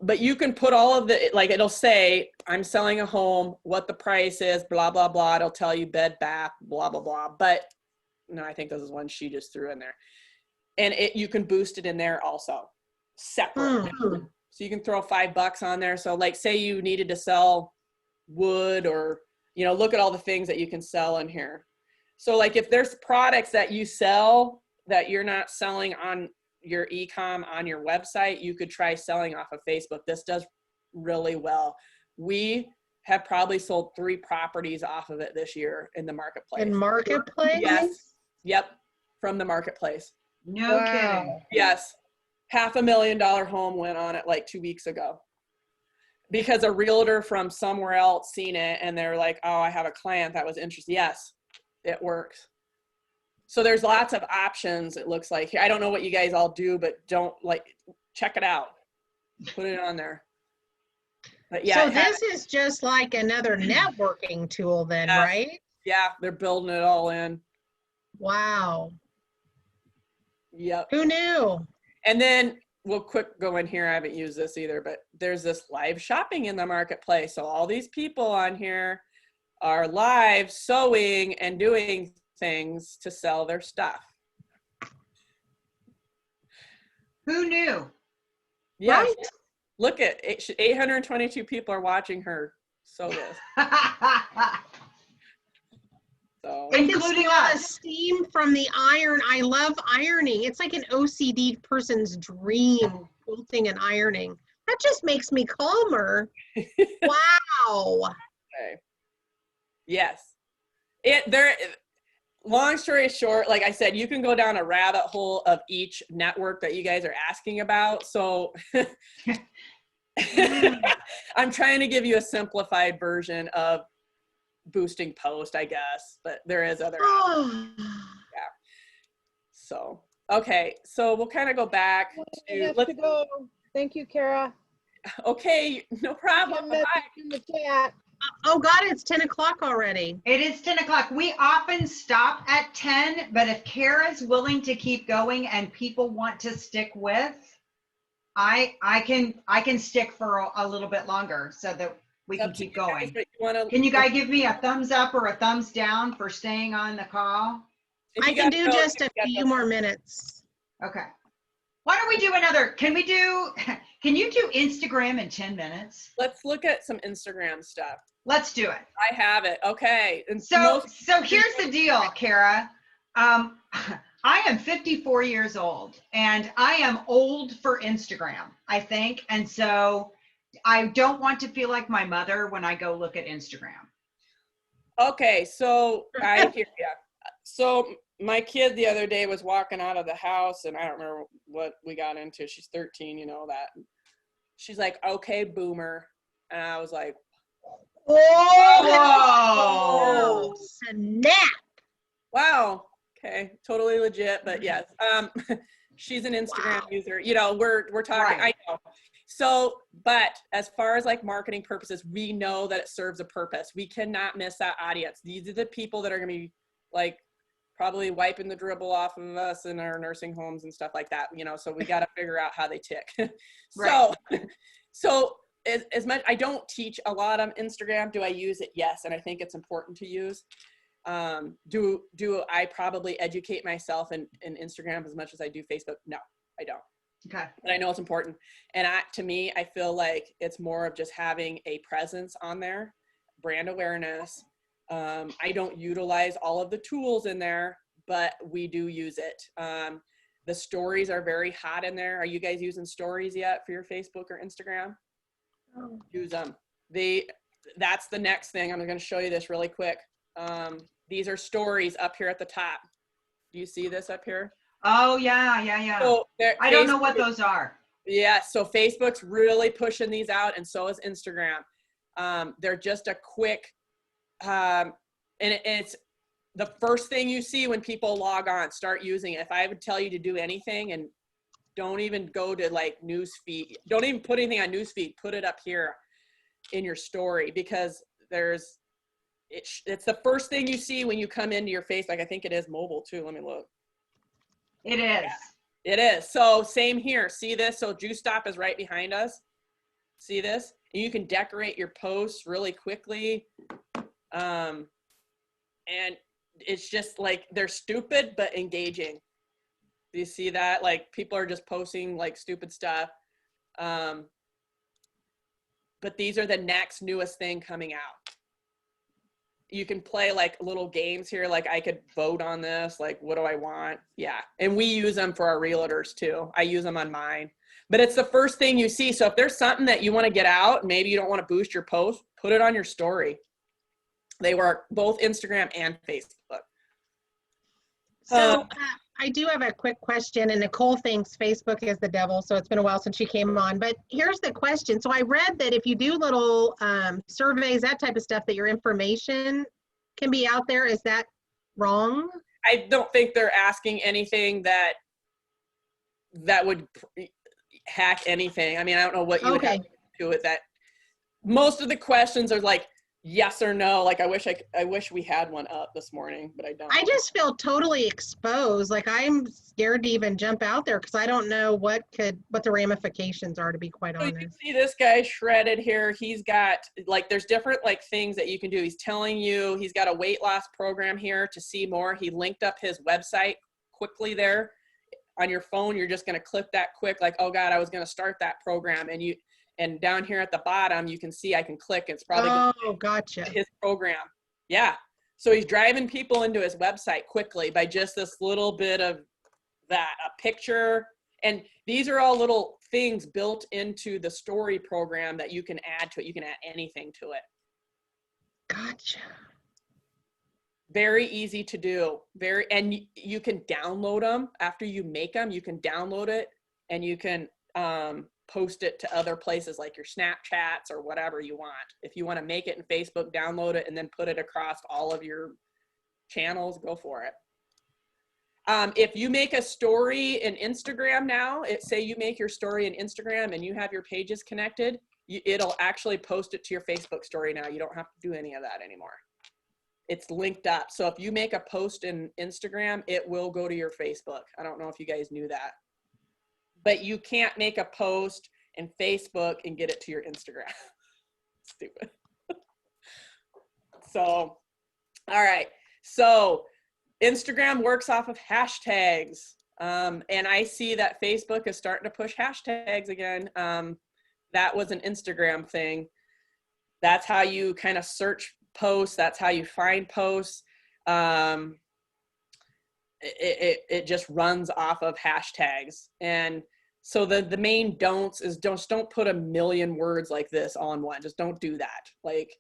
But you can put all of the, like it'll say, I'm selling a home, what the price is, blah, blah, blah. It'll tell you bed, bath, blah, blah, blah. But no, I think this is one she just threw in there. And you can boost it in there also, separate. So you can throw $5 on there. So like say you needed to sell wood or, you know, look at all the things that you can sell in here. So like if there's products that you sell that you're not selling on your e-com on your website, you could try selling off of Facebook. This does really well. We have probably sold 3 properties off of it this year in the marketplace. In marketplace? Yes. Yep. From the marketplace. No Wow. kidding. Yes. $500,000 home went on it like 2 weeks ago because a realtor from somewhere else seen it and they're like, oh, I have a client that was interested. Yes, it works. So there's lots of options. It looks like here. I don't know what you guys all do, but don't like, check it out. Put it on there. But yeah. So this is just like another networking tool then, Yeah. right? Yeah. They're building it all in. Wow. Yep. Who knew? And then we'll quick go in here. I haven't used this either, but there's this live shopping in the marketplace. So all these people on here are live sewing and doing things to sell their stuff. Who knew? Yes. Right? Look at it. 822 people are watching her sew this. So I can Including smell the us. steam from the iron. I love ironing. It's like an OCD person's dream, quilting and ironing. That just makes me calmer. Wow. okay. Yes. Long story short, like I said, you can go down a rabbit hole of each network that you guys are asking about. So I'm trying to give you a simplified version of boosting post, I guess, but there is other. So, okay, so we'll kind of go back I to, have to go. Thank you, Kara. okay, no problem. Your Bye-bye. message in the chat. Oh God, it's 10 o'clock already. It is 10 o'clock. We often stop at 10, but if Kara's willing to keep going and people want to stick with, I can stick for a little bit longer so that we It's can up to keep you guys, going. but you wanna- Can you guys give me a thumbs up or a thumbs down for staying on the call? if I you can gotta do go, just you a gotta few go. more minutes. Okay. Why don't we do another? Can you do Instagram in 10 minutes? Let's look at some Instagram stuff. Let's do it. I have it. Okay. And So here's the deal, Kara. I am 54 years old and I am old for Instagram, I think. And so I don't want to feel like my mother when I go look at Instagram. Okay, so I hear ya. So my kid the other day was walking out of the house, and I don't remember what we got into. She's 13, you know that. She's like, "Okay, boomer," and I was like, Oh, snap. "Wow, okay, totally legit." But yes, she's an Instagram user. You know, we're talking. Right. I know. So, but as far as like marketing purposes, we know that it serves a purpose. We cannot miss that audience. These are the people that are going to be like probably wiping the dribble off of us in our nursing homes and stuff like that, you know, so we got to figure out how they tick. So, so as much, I don't teach a lot on Instagram. Do I use it? Yes. And I think it's important to use. Do I probably educate myself in Instagram as much as I do Facebook? No, I don't. Okay. But I know it's important. And to me, I feel like it's more of just having a presence on there, brand awareness. I don't utilize all of the tools in there, but we do use it. The stories are very hot in there. Are you guys using stories yet for your Facebook or Instagram? Oh. Use them. That's the next thing. I'm going to show you this really quick. These are stories up here at the top. Do you see this up here? Oh, yeah. So I don't know what those are. Yeah, so Facebook's really pushing these out, and so is Instagram. They're just a quick, and it's the first thing you see when people log on. Start using it. If I would tell you to do anything, and don't even go to like newsfeed, don't even put anything on newsfeed. Put it up here in your story, because it's the first thing you see when you come into your face. Like I think it is mobile too. Let me look. It is. Yeah. It is. So same here. See this? So Juice Stop is right behind us. See this? And you can decorate your posts really quickly. And it's just like, they're stupid, but engaging. Do you see that? Like people are just posting like stupid stuff. But these are the next newest thing coming out. You can play like little games here. Like I could vote on this. Like, what do I want? Yeah. And we use them for our realtors too. I use them on mine, but it's the first thing you see. So if there's something that you want to get out, maybe you don't want to boost your post, put it on your story. They work both Instagram and Facebook. So I do have a quick question, and Nicole thinks Facebook is the devil, so it's been a while since she came on. But here's the question. So I read that if you do little surveys, that type of stuff, that your information can be out there. Is that wrong? I don't think they're asking anything that would hack anything. I mean, I don't know what you would have to do with that. Most of the questions are like yes or no. Like I wish we had one up this morning, but I don't. I just feel totally exposed. Like I'm scared to even jump out there because I don't know what the ramifications are, to be quite So honest. you see this guy shredded here. He's got like, there's different like things that you can do. He's telling you he's got a weight loss program here to see more. He linked up his website quickly there on your phone. You're just going to click that quick, like, oh God, I was going to start that program. And down here at the bottom, you can see I can click. It's probably Gotcha. his program. Yeah. So he's driving people into his website quickly by just this little bit of that, a picture. And these are all little things built into the story program that you can add to it. You can add anything to it. Gotcha. Very easy to do. And you can download them after you make them. You can download it and you can post it to other places like your Snapchats or whatever you want. If you want to make it in Facebook, download it and then put it across all of your channels, go for it. If you make a story in Instagram now, say you make your story in Instagram and you have your pages connected, it'll actually post it to your Facebook story now. You don't have to do any of that anymore. It's linked up. So if you make a post in Instagram, it will go to your Facebook. I don't know if you guys knew that. But you can't make a post in Facebook and get it to your Instagram. Stupid. So, all right. So Instagram works off of hashtags. And I see that Facebook is starting to push hashtags again. That was an Instagram thing. That's how you kind of search posts. That's how you find posts. It just runs off of hashtags. And so the main don'ts is don't put a million words like this all in one. Just don't do that. Like,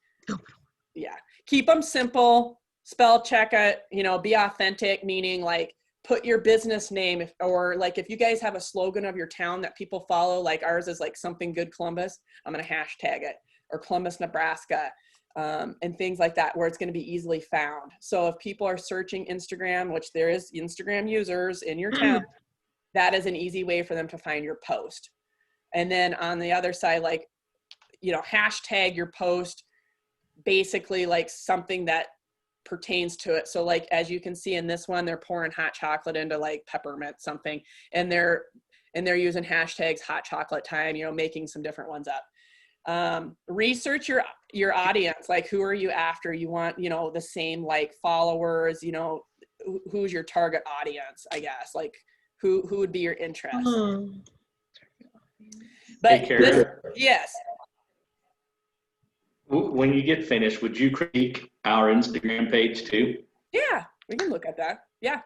yeah, keep them simple, spell check it, be authentic, meaning like put your business name, or like if you guys have a slogan of your town that people follow, like ours is like something good Columbus, I'm going to hashtag it, or Columbus, Nebraska, and things like that, where it's going to be easily found. So if people are searching Instagram, which there is Instagram users in your town, that is an easy way for them to find your post. And then on the other side, like, hashtag your post, basically like something that pertains to it. So like, as you can see in this one, they're pouring hot chocolate into like peppermint something, and they're using hashtags hot chocolate time, making some different ones up. Research your audience, like who are you after? You want, the same like followers, who's your target audience, I guess, like who would be your interest. But Hey, Kara, yes. when you get finished, would you critique our Instagram page too? Yeah, we can look at that. Yeah.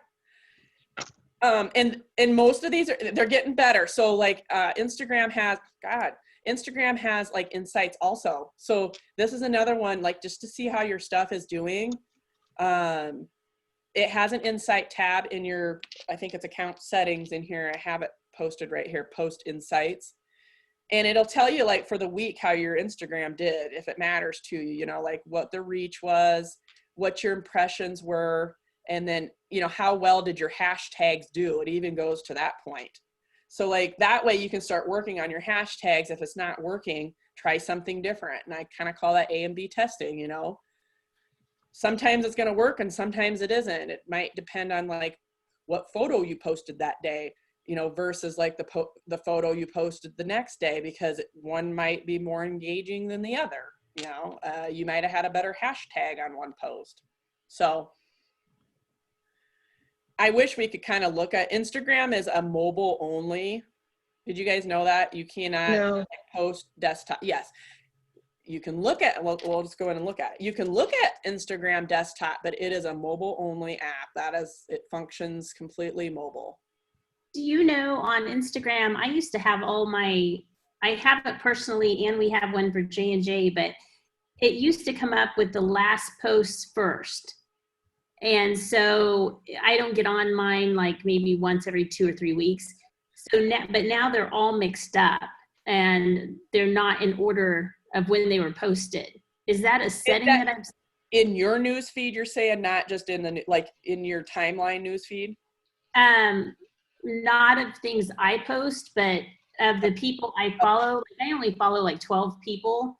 And most of these they're getting better. So like Instagram has like insights also. So this is another one, like just to see how your stuff is doing. It has an insight tab in your, I think it's account settings in here. I have it posted right here, post insights. And it'll tell you like for the week how your Instagram did, if it matters to you, like what the reach was, what your impressions were, and then, how well did your hashtags do? It even goes to that point. So like that way you can start working on your hashtags. If it's not working, try something different. And I kind of call that A and B testing, Sometimes it's going to work and sometimes it isn't. It might depend on like what photo you posted that day, versus like the photo you posted the next day, because one might be more engaging than the other. You might have had a better hashtag on one post. So I wish we could kind of look at Instagram as a mobile only. Did you guys know that you cannot post desktop? Yes. You can look at, we'll just go in and look at it. You can look at Instagram desktop, but it is a mobile only app. It functions completely mobile. Do you know on Instagram, I used to have I have it personally, and we have one for J&J, but it used to come up with the last post first. And so I don't get on mine like maybe once every 2 or 3 weeks. But now they're all mixed up and they're not in order of when they were posted. Is that a setting that I've in your news feed? You're saying not just in in your timeline news feed? Not of things I post, but of the people I follow. I only follow like 12 people,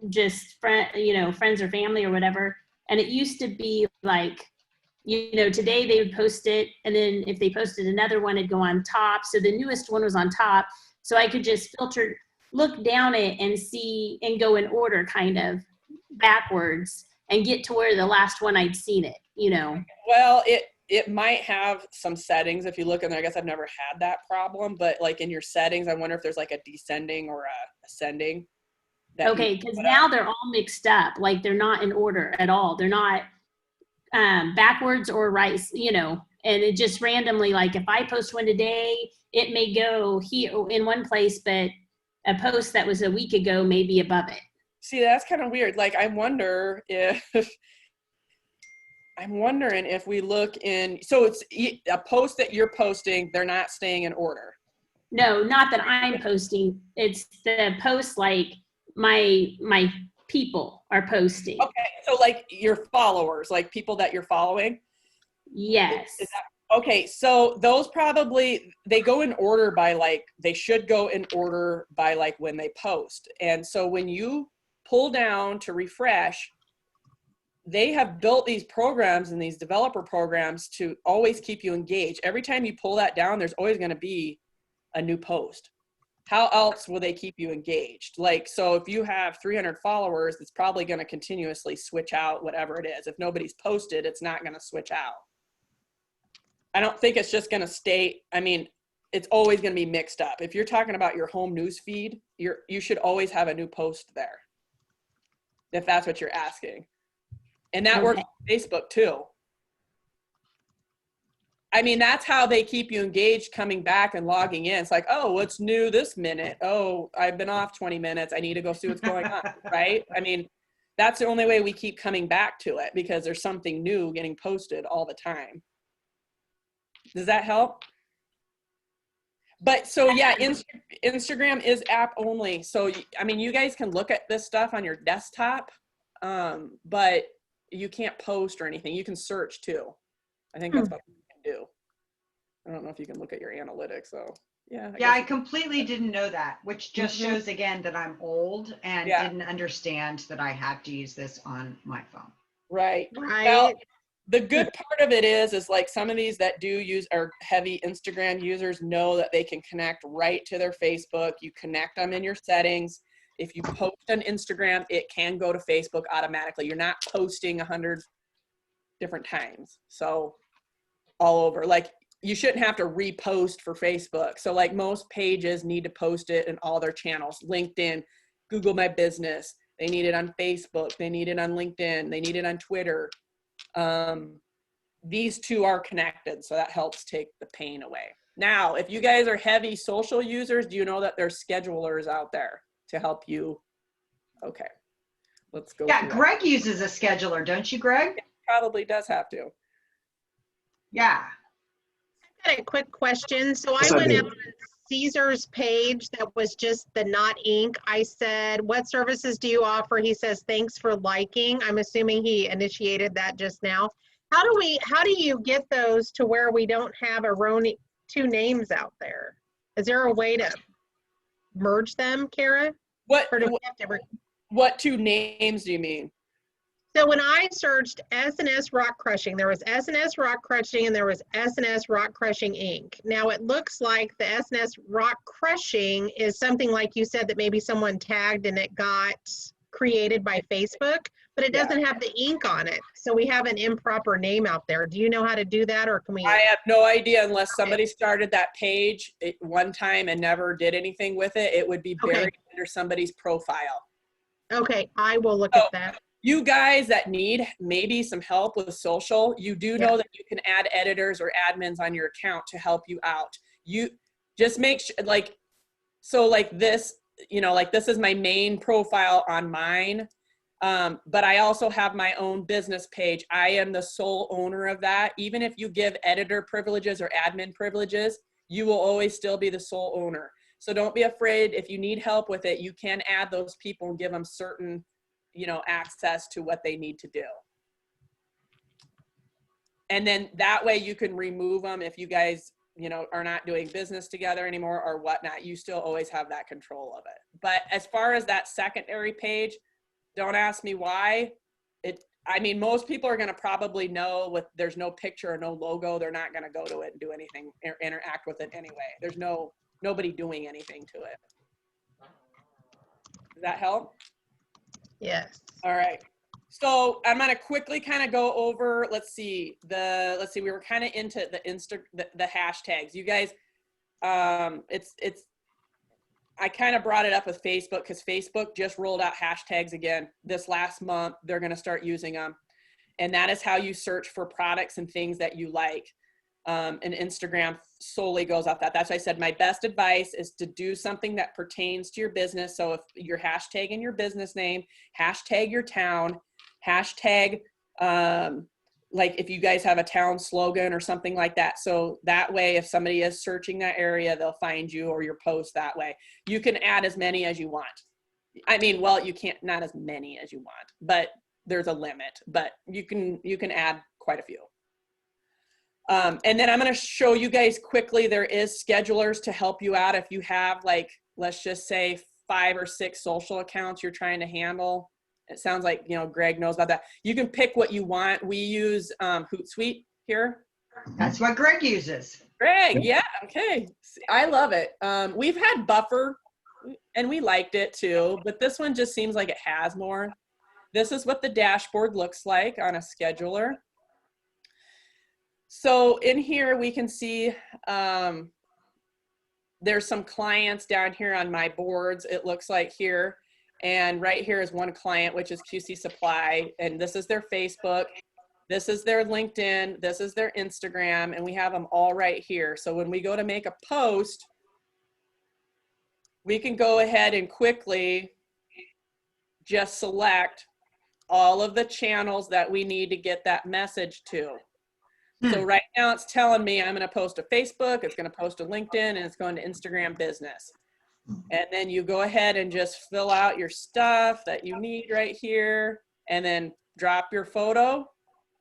just friends or family or whatever. And it used to be like, today they would post it, and then if they posted another one, it'd go on top. So the newest one was on top. So I could just look down it and see and go in order kind of backwards and get to where the last one I'd seen it, Well, it might have some settings if you look in there. I guess I've never had that problem, but like in your settings, I wonder if there's like a descending or a ascending. Okay, because now they're all mixed up. Like they're not in order at all. They're not backwards or right, and it just randomly, like if I post one today, it may go here in one place, but a post that was a week ago may be above it. See, that's kind of weird. Like I'm wondering if we look in, so it's a post that you're posting, they're not staying in order. No, not that I'm posting. It's the post like my people are posting. Okay, so like your followers, like people that you're following. Yes. Okay, so those probably, they go in order by like, they should go in order by like when they post. And so when you pull down to refresh, they have built these programs and these developer programs to always keep you engaged. Every time you pull that down, there's always going to be a new post. How else will they keep you engaged? Like, so if you have 300 followers, it's probably going to continuously switch out whatever it is. If nobody's posted, it's not going to switch out. I don't think it's just going to stay. I mean, it's always going to be mixed up. If you're talking about your home news feed, you should always have a new post there, if that's what you're asking. And that works on Facebook too. I mean, that's how they keep you engaged, coming back and logging in. It's like, oh, what's new this minute? Oh, I've been off 20 minutes. I need to go see what's going on, right? I mean, that's the only way we keep coming back to it, because there's something new getting posted all the time. Does that help? But so yeah, Instagram is app only. So, I mean, you guys can look at this stuff on your desktop, but you can't post or anything. You can search too. I think that's what you can do. I don't know if you can look at your analytics, so yeah. Yeah, I completely didn't know that, which just shows again that I'm old and didn't understand that I have to use this on my phone. Right. Right. Well, the good part of it is like some of these that do use are heavy Instagram users know that they can connect right to their Facebook. You connect them in your settings. If you post on Instagram, it can go to Facebook automatically. You're not posting 100 different times. So all over, like you shouldn't have to repost for Facebook. So like most pages need to post it in all their channels. LinkedIn, Google My Business. They need it on Facebook. They need it on LinkedIn. They need it on Twitter. These two are connected, so that helps take the pain away. Now, if you guys are heavy social users, do you know that there's schedulers out there to help you? Okay, let's go. Yeah, Greg uses a scheduler, don't you, Greg? It probably does have to. Yeah. I've got a quick question. So Yes, I I went do. out on Caesar's page that was just the not ink. I said, what services do you offer? He says, thanks for liking. I'm assuming he initiated that just now. How do you get those to where we don't have two names out there? Is there a way to merge them, Kara? Or do we have to What two names do you mean? So when I searched S&S Rock Crushing, there was S&S Rock Crushing and there was S&S Rock Crushing Inc. Now it looks like the S&S Rock Crushing is something like you said that maybe someone tagged and it got created by Facebook, but it doesn't have the ink on it. So we have an improper name out there. Do you know how to do that, or can we? I have no idea, unless somebody started that page one time and never did anything with it. It would be buried under somebody's profile. Okay, I will look at that. You guys that need maybe some help with social, you do know that you can add editors or admins on your account to help you out. You just make sure, like, so like this, you know, like this is my main profile on mine. But I also have my own business page. I am the sole owner of that. Even if you give editor privileges or admin privileges, you will always still be the sole owner. So don't be afraid. If you need help with it, you can add those people and give them certain, you know, access to what they need to do. And then that way you can remove them if you guys, you know, are not doing business together anymore or whatnot. You still always have that control of it. But as far as that secondary page, don't ask me why. I mean, most people are going to probably know with there's no picture or no logo, they're not going to go to it and do anything or interact with it anyway. There's nobody doing anything to it. Does that help? Yes. All right. So I'm going to quickly kind of go over, let's see, we were kind of into the hashtags. You guys, I kind of brought it up with Facebook because Facebook just rolled out hashtags again this last month. They're going to start using them. And that is how you search for products and things that you like. And Instagram solely goes off that. That's why I said my best advice is to do something that pertains to your business. So if you're hashtagging your business name, hashtag your town, hashtag, like if you guys have a town slogan or something like that. So that way, if somebody is searching that area, they'll find you or your post that way. You can add as many as you want. I mean, well, you can't, not as many as you want, but there's a limit, but you can add quite a few. And then I'm going to show you guys quickly, there is schedulers to help you out if you have, like, let's just say 5 or 6 social accounts you're trying to handle. It sounds like, you know, Greg knows about that. You can pick what you want. We use Hootsuite here. That's what Greg uses. Greg, yeah, okay. I love it. We've had Buffer, and we liked it too, but this one just seems like it has more. This is what the dashboard looks like on a scheduler. So in here, we can see there's some clients down here on my boards, it looks like here. And right here is one client, which is QC Supply. And this is their Facebook. This is their LinkedIn. This is their Instagram. And we have them all right here. So when we go to make a post, we can go ahead and quickly just select all of the channels that we need to get that message to. So right now it's telling me I'm going to post to Facebook, it's going to post to LinkedIn, and it's going to Instagram Business. And then you go ahead and just fill out your stuff that you need right here, and then drop your photo,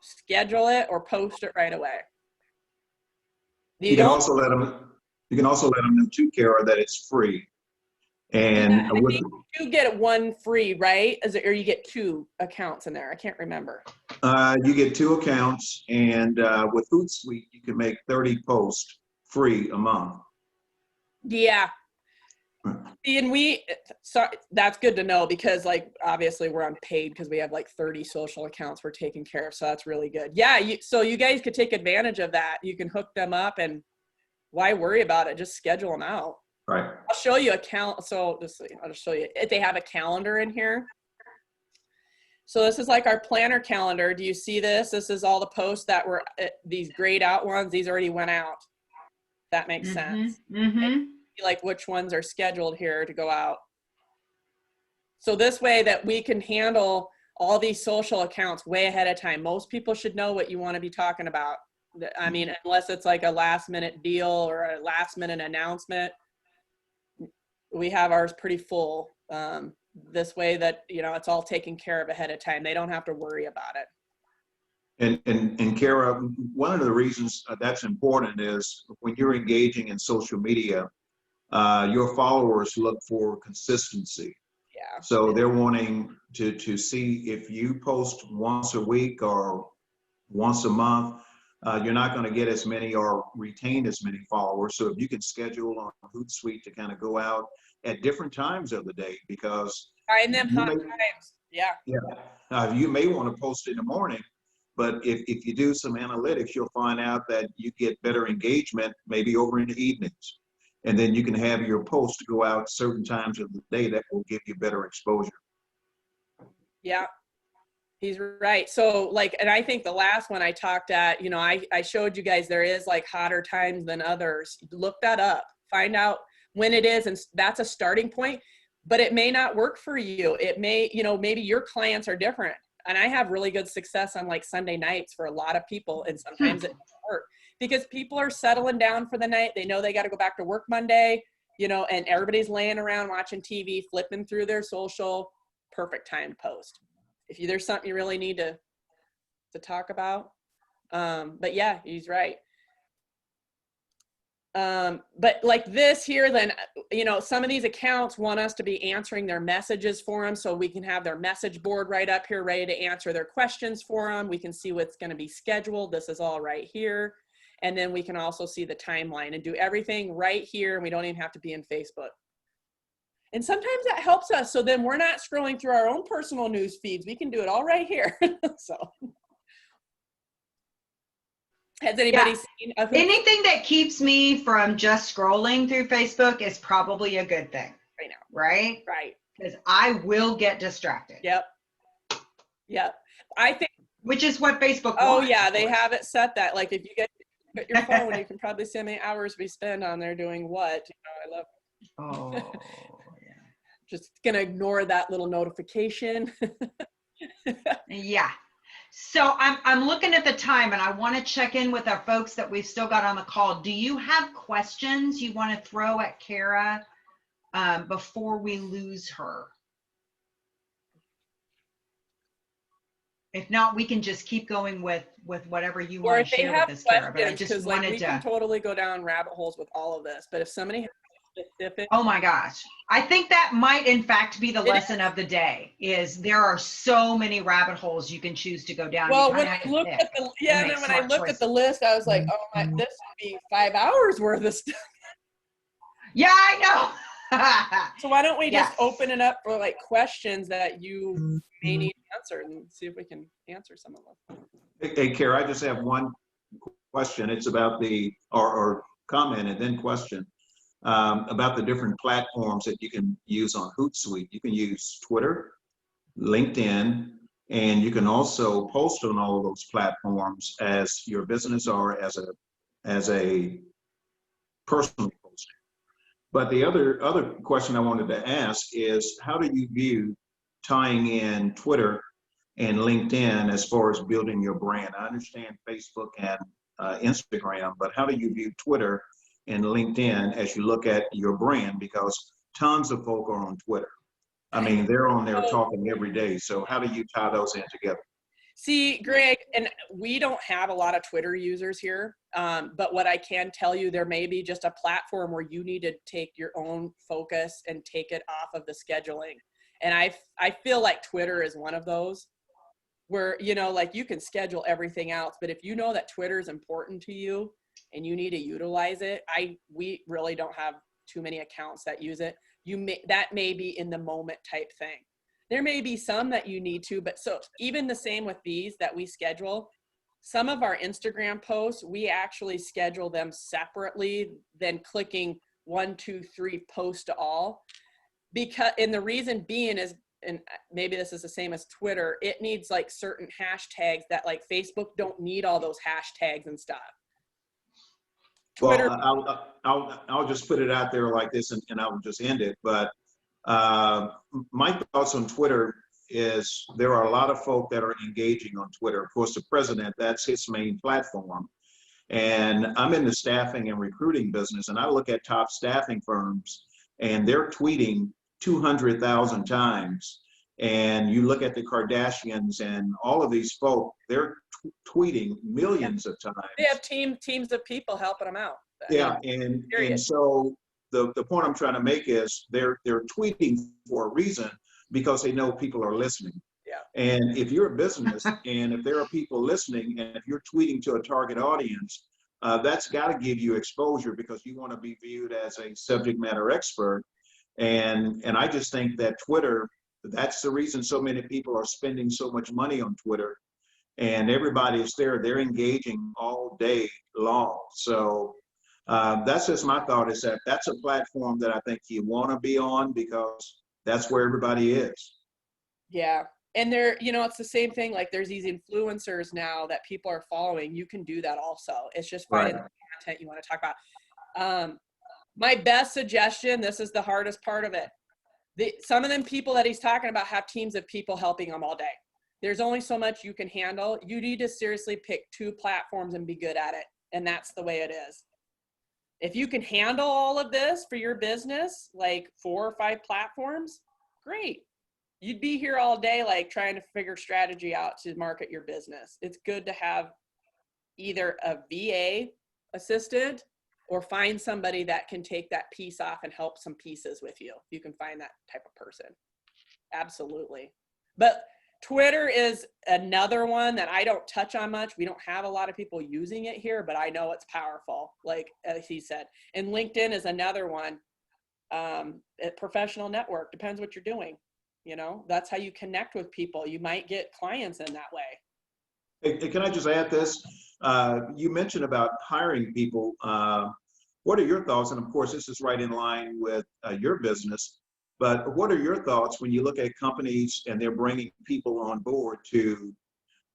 schedule it, or post it right away. You can also let them know too, Kara, that it's free. And yeah, I think you get one free, right? Or you get 2 accounts in there? I can't remember. You get 2 accounts, and with Hootsuite, you can make 30 posts free a month. Yeah. And that's good to know, because like obviously we're on paid because we have like 30 social accounts we're taking care of. So that's really good. Yeah. So you guys could take advantage of that. You can hook them up, and why worry about it? Just schedule them out. Right. I'll show you so I'll just show you if they have a calendar in here. So this is like our planner calendar. Do you see this? This is all the posts that were these grayed out ones. These already went out. That makes sense. Like which ones are scheduled here to go out. So this way that we can handle all these social accounts way ahead of time. Most people should know what you want to be talking about. I mean, unless it's like a last minute deal or a last minute announcement. We have ours pretty full. This way that, you know, it's all taken care of ahead of time. They don't have to worry about it. And Kara, one of the reasons that's important is when you're engaging in social media, your followers look for consistency. Yeah. So they're wanting to see if you post once a week or once a month, you're not going to get as many or retain as many followers. So if you can schedule on Hootsuite to kind of go out at different times of the day, because find them hot times. Yeah. Yeah. You may want to post in the morning, but if you do some analytics, you'll find out that you get better engagement maybe over in the evenings. And then you can have your post go out certain times of the day that will give you better exposure. Yeah, he's right. So like, and I think the last one I talked at, you know, I showed you guys there is like hotter times than others. Look that up, find out when it is. And that's a starting point, but it may not work for you. It may, you know, maybe your clients are different. And I have really good success on like Sunday nights for a lot of people. And sometimes it doesn't work because people are settling down for the night. They know they got to go back to work Monday, you know, and everybody's laying around watching TV, flipping through their social. Perfect time to post. If there's something you really need to talk about. But yeah, he's right. But like this here, then, you know, some of these accounts want us to be answering their messages for them, so we can have their message board right up here ready to answer their questions for them. We can see what's going to be scheduled. This is all right here. And then we can also see the timeline and do everything right here. And we don't even have to be in Facebook. And sometimes that helps us. So then we're not scrolling through our own personal news feeds. We can do it all right here. So. Has anybody seen anything that keeps me from just scrolling through Facebook is probably a good thing. Right now. Right? Right. Because I will get distracted. Yep. Yep. I think. Which is what Facebook wants. Oh yeah, they have it set that. Like if you get your phone, you can probably see how many hours we spend on there doing what. You know, I love. Oh. Yeah. Just gonna ignore that little notification. Yeah. So I'm looking at the time and I want to check in with our folks that we've still got on the call. Do you have questions you want to throw at Kara before we lose her? If not, we can just keep going with whatever you Or want if to they share with have us, Kara, but I questions, just because like we wanted can to, totally go down rabbit holes with all of this, but if somebody has specific, oh my gosh. I think that might in fact be the It lesson of the day, is there are so many rabbit holes you can choose to go down. well, You when kind of I have to looked pick at the, yeah, and and make then when I smart looked at the choices. list, I was like, oh my, this would be 5 hours worth of stuff. Yeah, I know. So why don't we just Yes. open it up for like questions that you may need answered and see if we can answer some of them. Hey, Kara, I just have one question. It's about or comment and then question, about the different platforms that you can use on Hootsuite. You can use Twitter, LinkedIn, and you can also post on all of those platforms as your business or as a personal posting. But the other question I wanted to ask is, how do you view tying in Twitter and LinkedIn as far as building your brand? I understand Facebook and Instagram, but how do you view Twitter and LinkedIn as you look at your brand? Because tons of folk are on Twitter. I mean, they're on there talking every day. So how do you tie those in together? See, Greg, and we don't have a lot of Twitter users here, but what I can tell you, there may be just a platform where you need to take your own focus and take it off of the scheduling. And I feel like Twitter is one of those where, you know, like you can schedule everything else, but if you know that Twitter is important to you and you need to utilize it, we really don't have too many accounts that use it. That may be in the moment type thing. There may be some that you need to, but so even the same with these that we schedule, some of our Instagram posts, we actually schedule them separately than clicking 1, 2, 3 post to all. And the reason being is, and maybe this is the same as Twitter, it needs like certain hashtags that like Facebook don't need all those hashtags and stuff. Twitter. Well, I'll just put it out there like this, and I'll just end it. But my thoughts on Twitter is there are a lot of folk that are engaging on Twitter. Of course, the president, that's his main platform. And I'm in the staffing and recruiting business, and I look at top staffing firms, and they're tweeting 200,000 times. And you look at the Kardashians and all of these folk, they're tweeting millions of times. They have teams of people helping them out. Yeah, and so the point I'm trying to make is they're tweeting for a reason, because they know people are listening. Yeah. And if you're a business and if there are people listening and if you're tweeting to a target audience, that's got to give you exposure, because you want to be viewed as a subject matter expert. And I just think that Twitter, that's the reason so many people are spending so much money on Twitter, and everybody is there. They're engaging all day long. So that's just my thought, is that that's a platform that I think you want to be on, because that's where everybody is. Yeah. And there, you know, it's the same thing. Like there's these influencers now that people are following. You can do that also. It's just finding the content you want to talk about. My best suggestion, this is the hardest part of it. Some of them people that he's talking about have teams of people helping them all day. There's only so much you can handle. You need to seriously pick 2 platforms and be good at it. And that's the way it is. If you can handle all of this for your business, like 4 or 5 platforms, great. You'd be here all day, like trying to figure strategy out to market your business. It's good to have either a VA assistant or find somebody that can take that piece off and help some pieces with you. You can find that type of person. Absolutely. But Twitter is another one that I don't touch on much. We don't have a lot of people using it here, but I know it's powerful, like as he said. And LinkedIn is another one. A professional network, depends what you're doing. You know, that's how you connect with people. You might get clients in that way. Hey, can I just add this? You mentioned about hiring people. What are your thoughts? And of course, this is right in line with your business. But what are your thoughts when you look at companies and they're bringing people on board to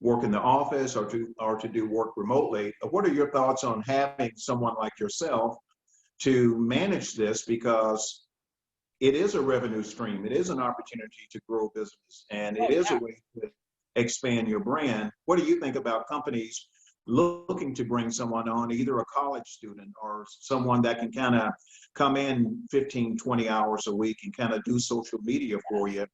work in the office or to do work remotely? What are your thoughts on having someone like yourself to manage this? Because it is a revenue stream. It is an opportunity to grow business, and it is a way to expand your brand. What do you think about companies looking to bring someone on, either a college student or someone that can kind of come in 15, 20 hours a week and kind of do social media for you?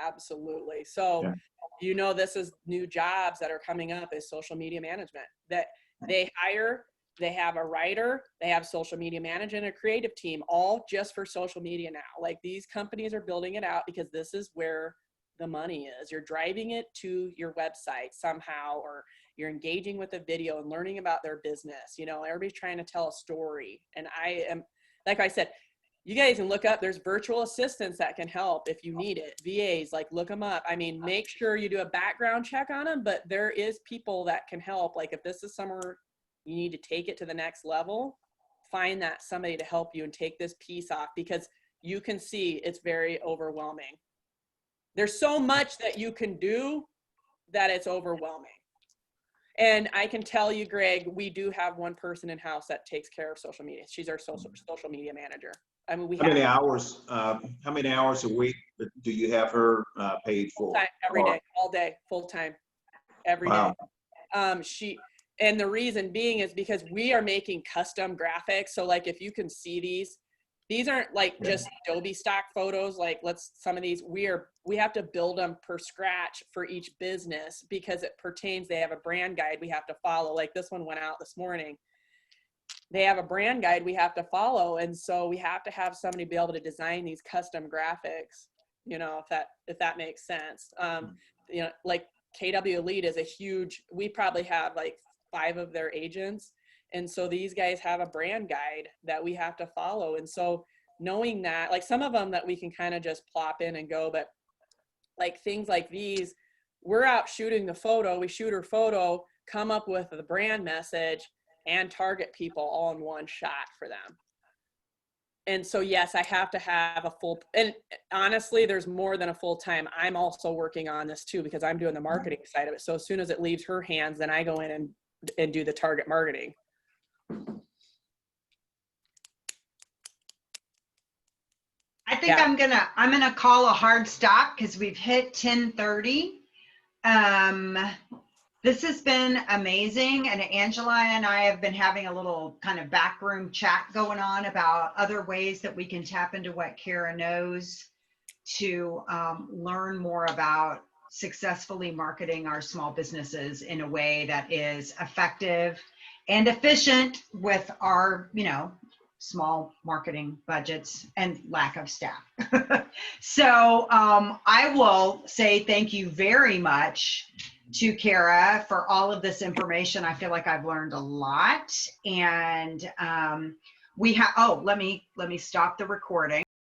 Absolutely. So You know, this is new jobs that are coming up is social media management, that they hire, they have a writer, they have social media management, a creative team, all just for social media now. Like these companies are building it out because this is where the money is. You're driving it to your website somehow, or you're engaging with a video and learning about their business. You know, everybody's trying to tell a story. And I am, like I said, you guys can look up, there's virtual assistants that can help if you need it. VAs, like look them up. I mean, make sure you do a background check on them, but there is people that can help. Like if this is somewhere you need to take it to the next level, find that somebody to help you and take this piece off, because you can see it's very overwhelming. There's so much that you can do that it's overwhelming. And I can tell you, Greg, we do have one person in house that takes care of social media. She's our social media manager. I mean, we How many hours, a week do you have her paid for? full-time, every day, all day, full time, every day. Wow. And the reason being is because we are making custom graphics. So like, if you can see these aren't like just Adobe stock photos. Like some of these, we have to build them per scratch for each business because it pertains, they have a brand guide we have to follow. Like this one went out this morning. They have a brand guide we have to follow. And so we have to have somebody be able to design these custom graphics, you know, if that makes sense. You know, like KW Elite is a huge, we probably have like 5 of their agents. And so these guys have a brand guide that we have to follow. And so knowing that, like some of them that we can kind of just plop in and go, but like things like these, we're out shooting the photo, we shoot her photo, come up with the brand message and target people all in one shot for them. And so, yes, I have to have a full, and honestly, there's more than a full time. I'm also working on this too, because I'm doing the marketing side of it. So as soon as it leaves her hands, then I go in and do the target marketing. I think I'm gonna call a hard stop because we've hit 10:30. This has been amazing, and Angela and I have been having a little kind of backroom chat going on about other ways that we can tap into what Kara knows to learn more about successfully marketing our small businesses in a way that is effective and efficient with our, you know, small marketing budgets and lack of staff. So I will say thank you very much to Kara for all of this information. I feel like I've learned a lot, and we have, let me stop the recording.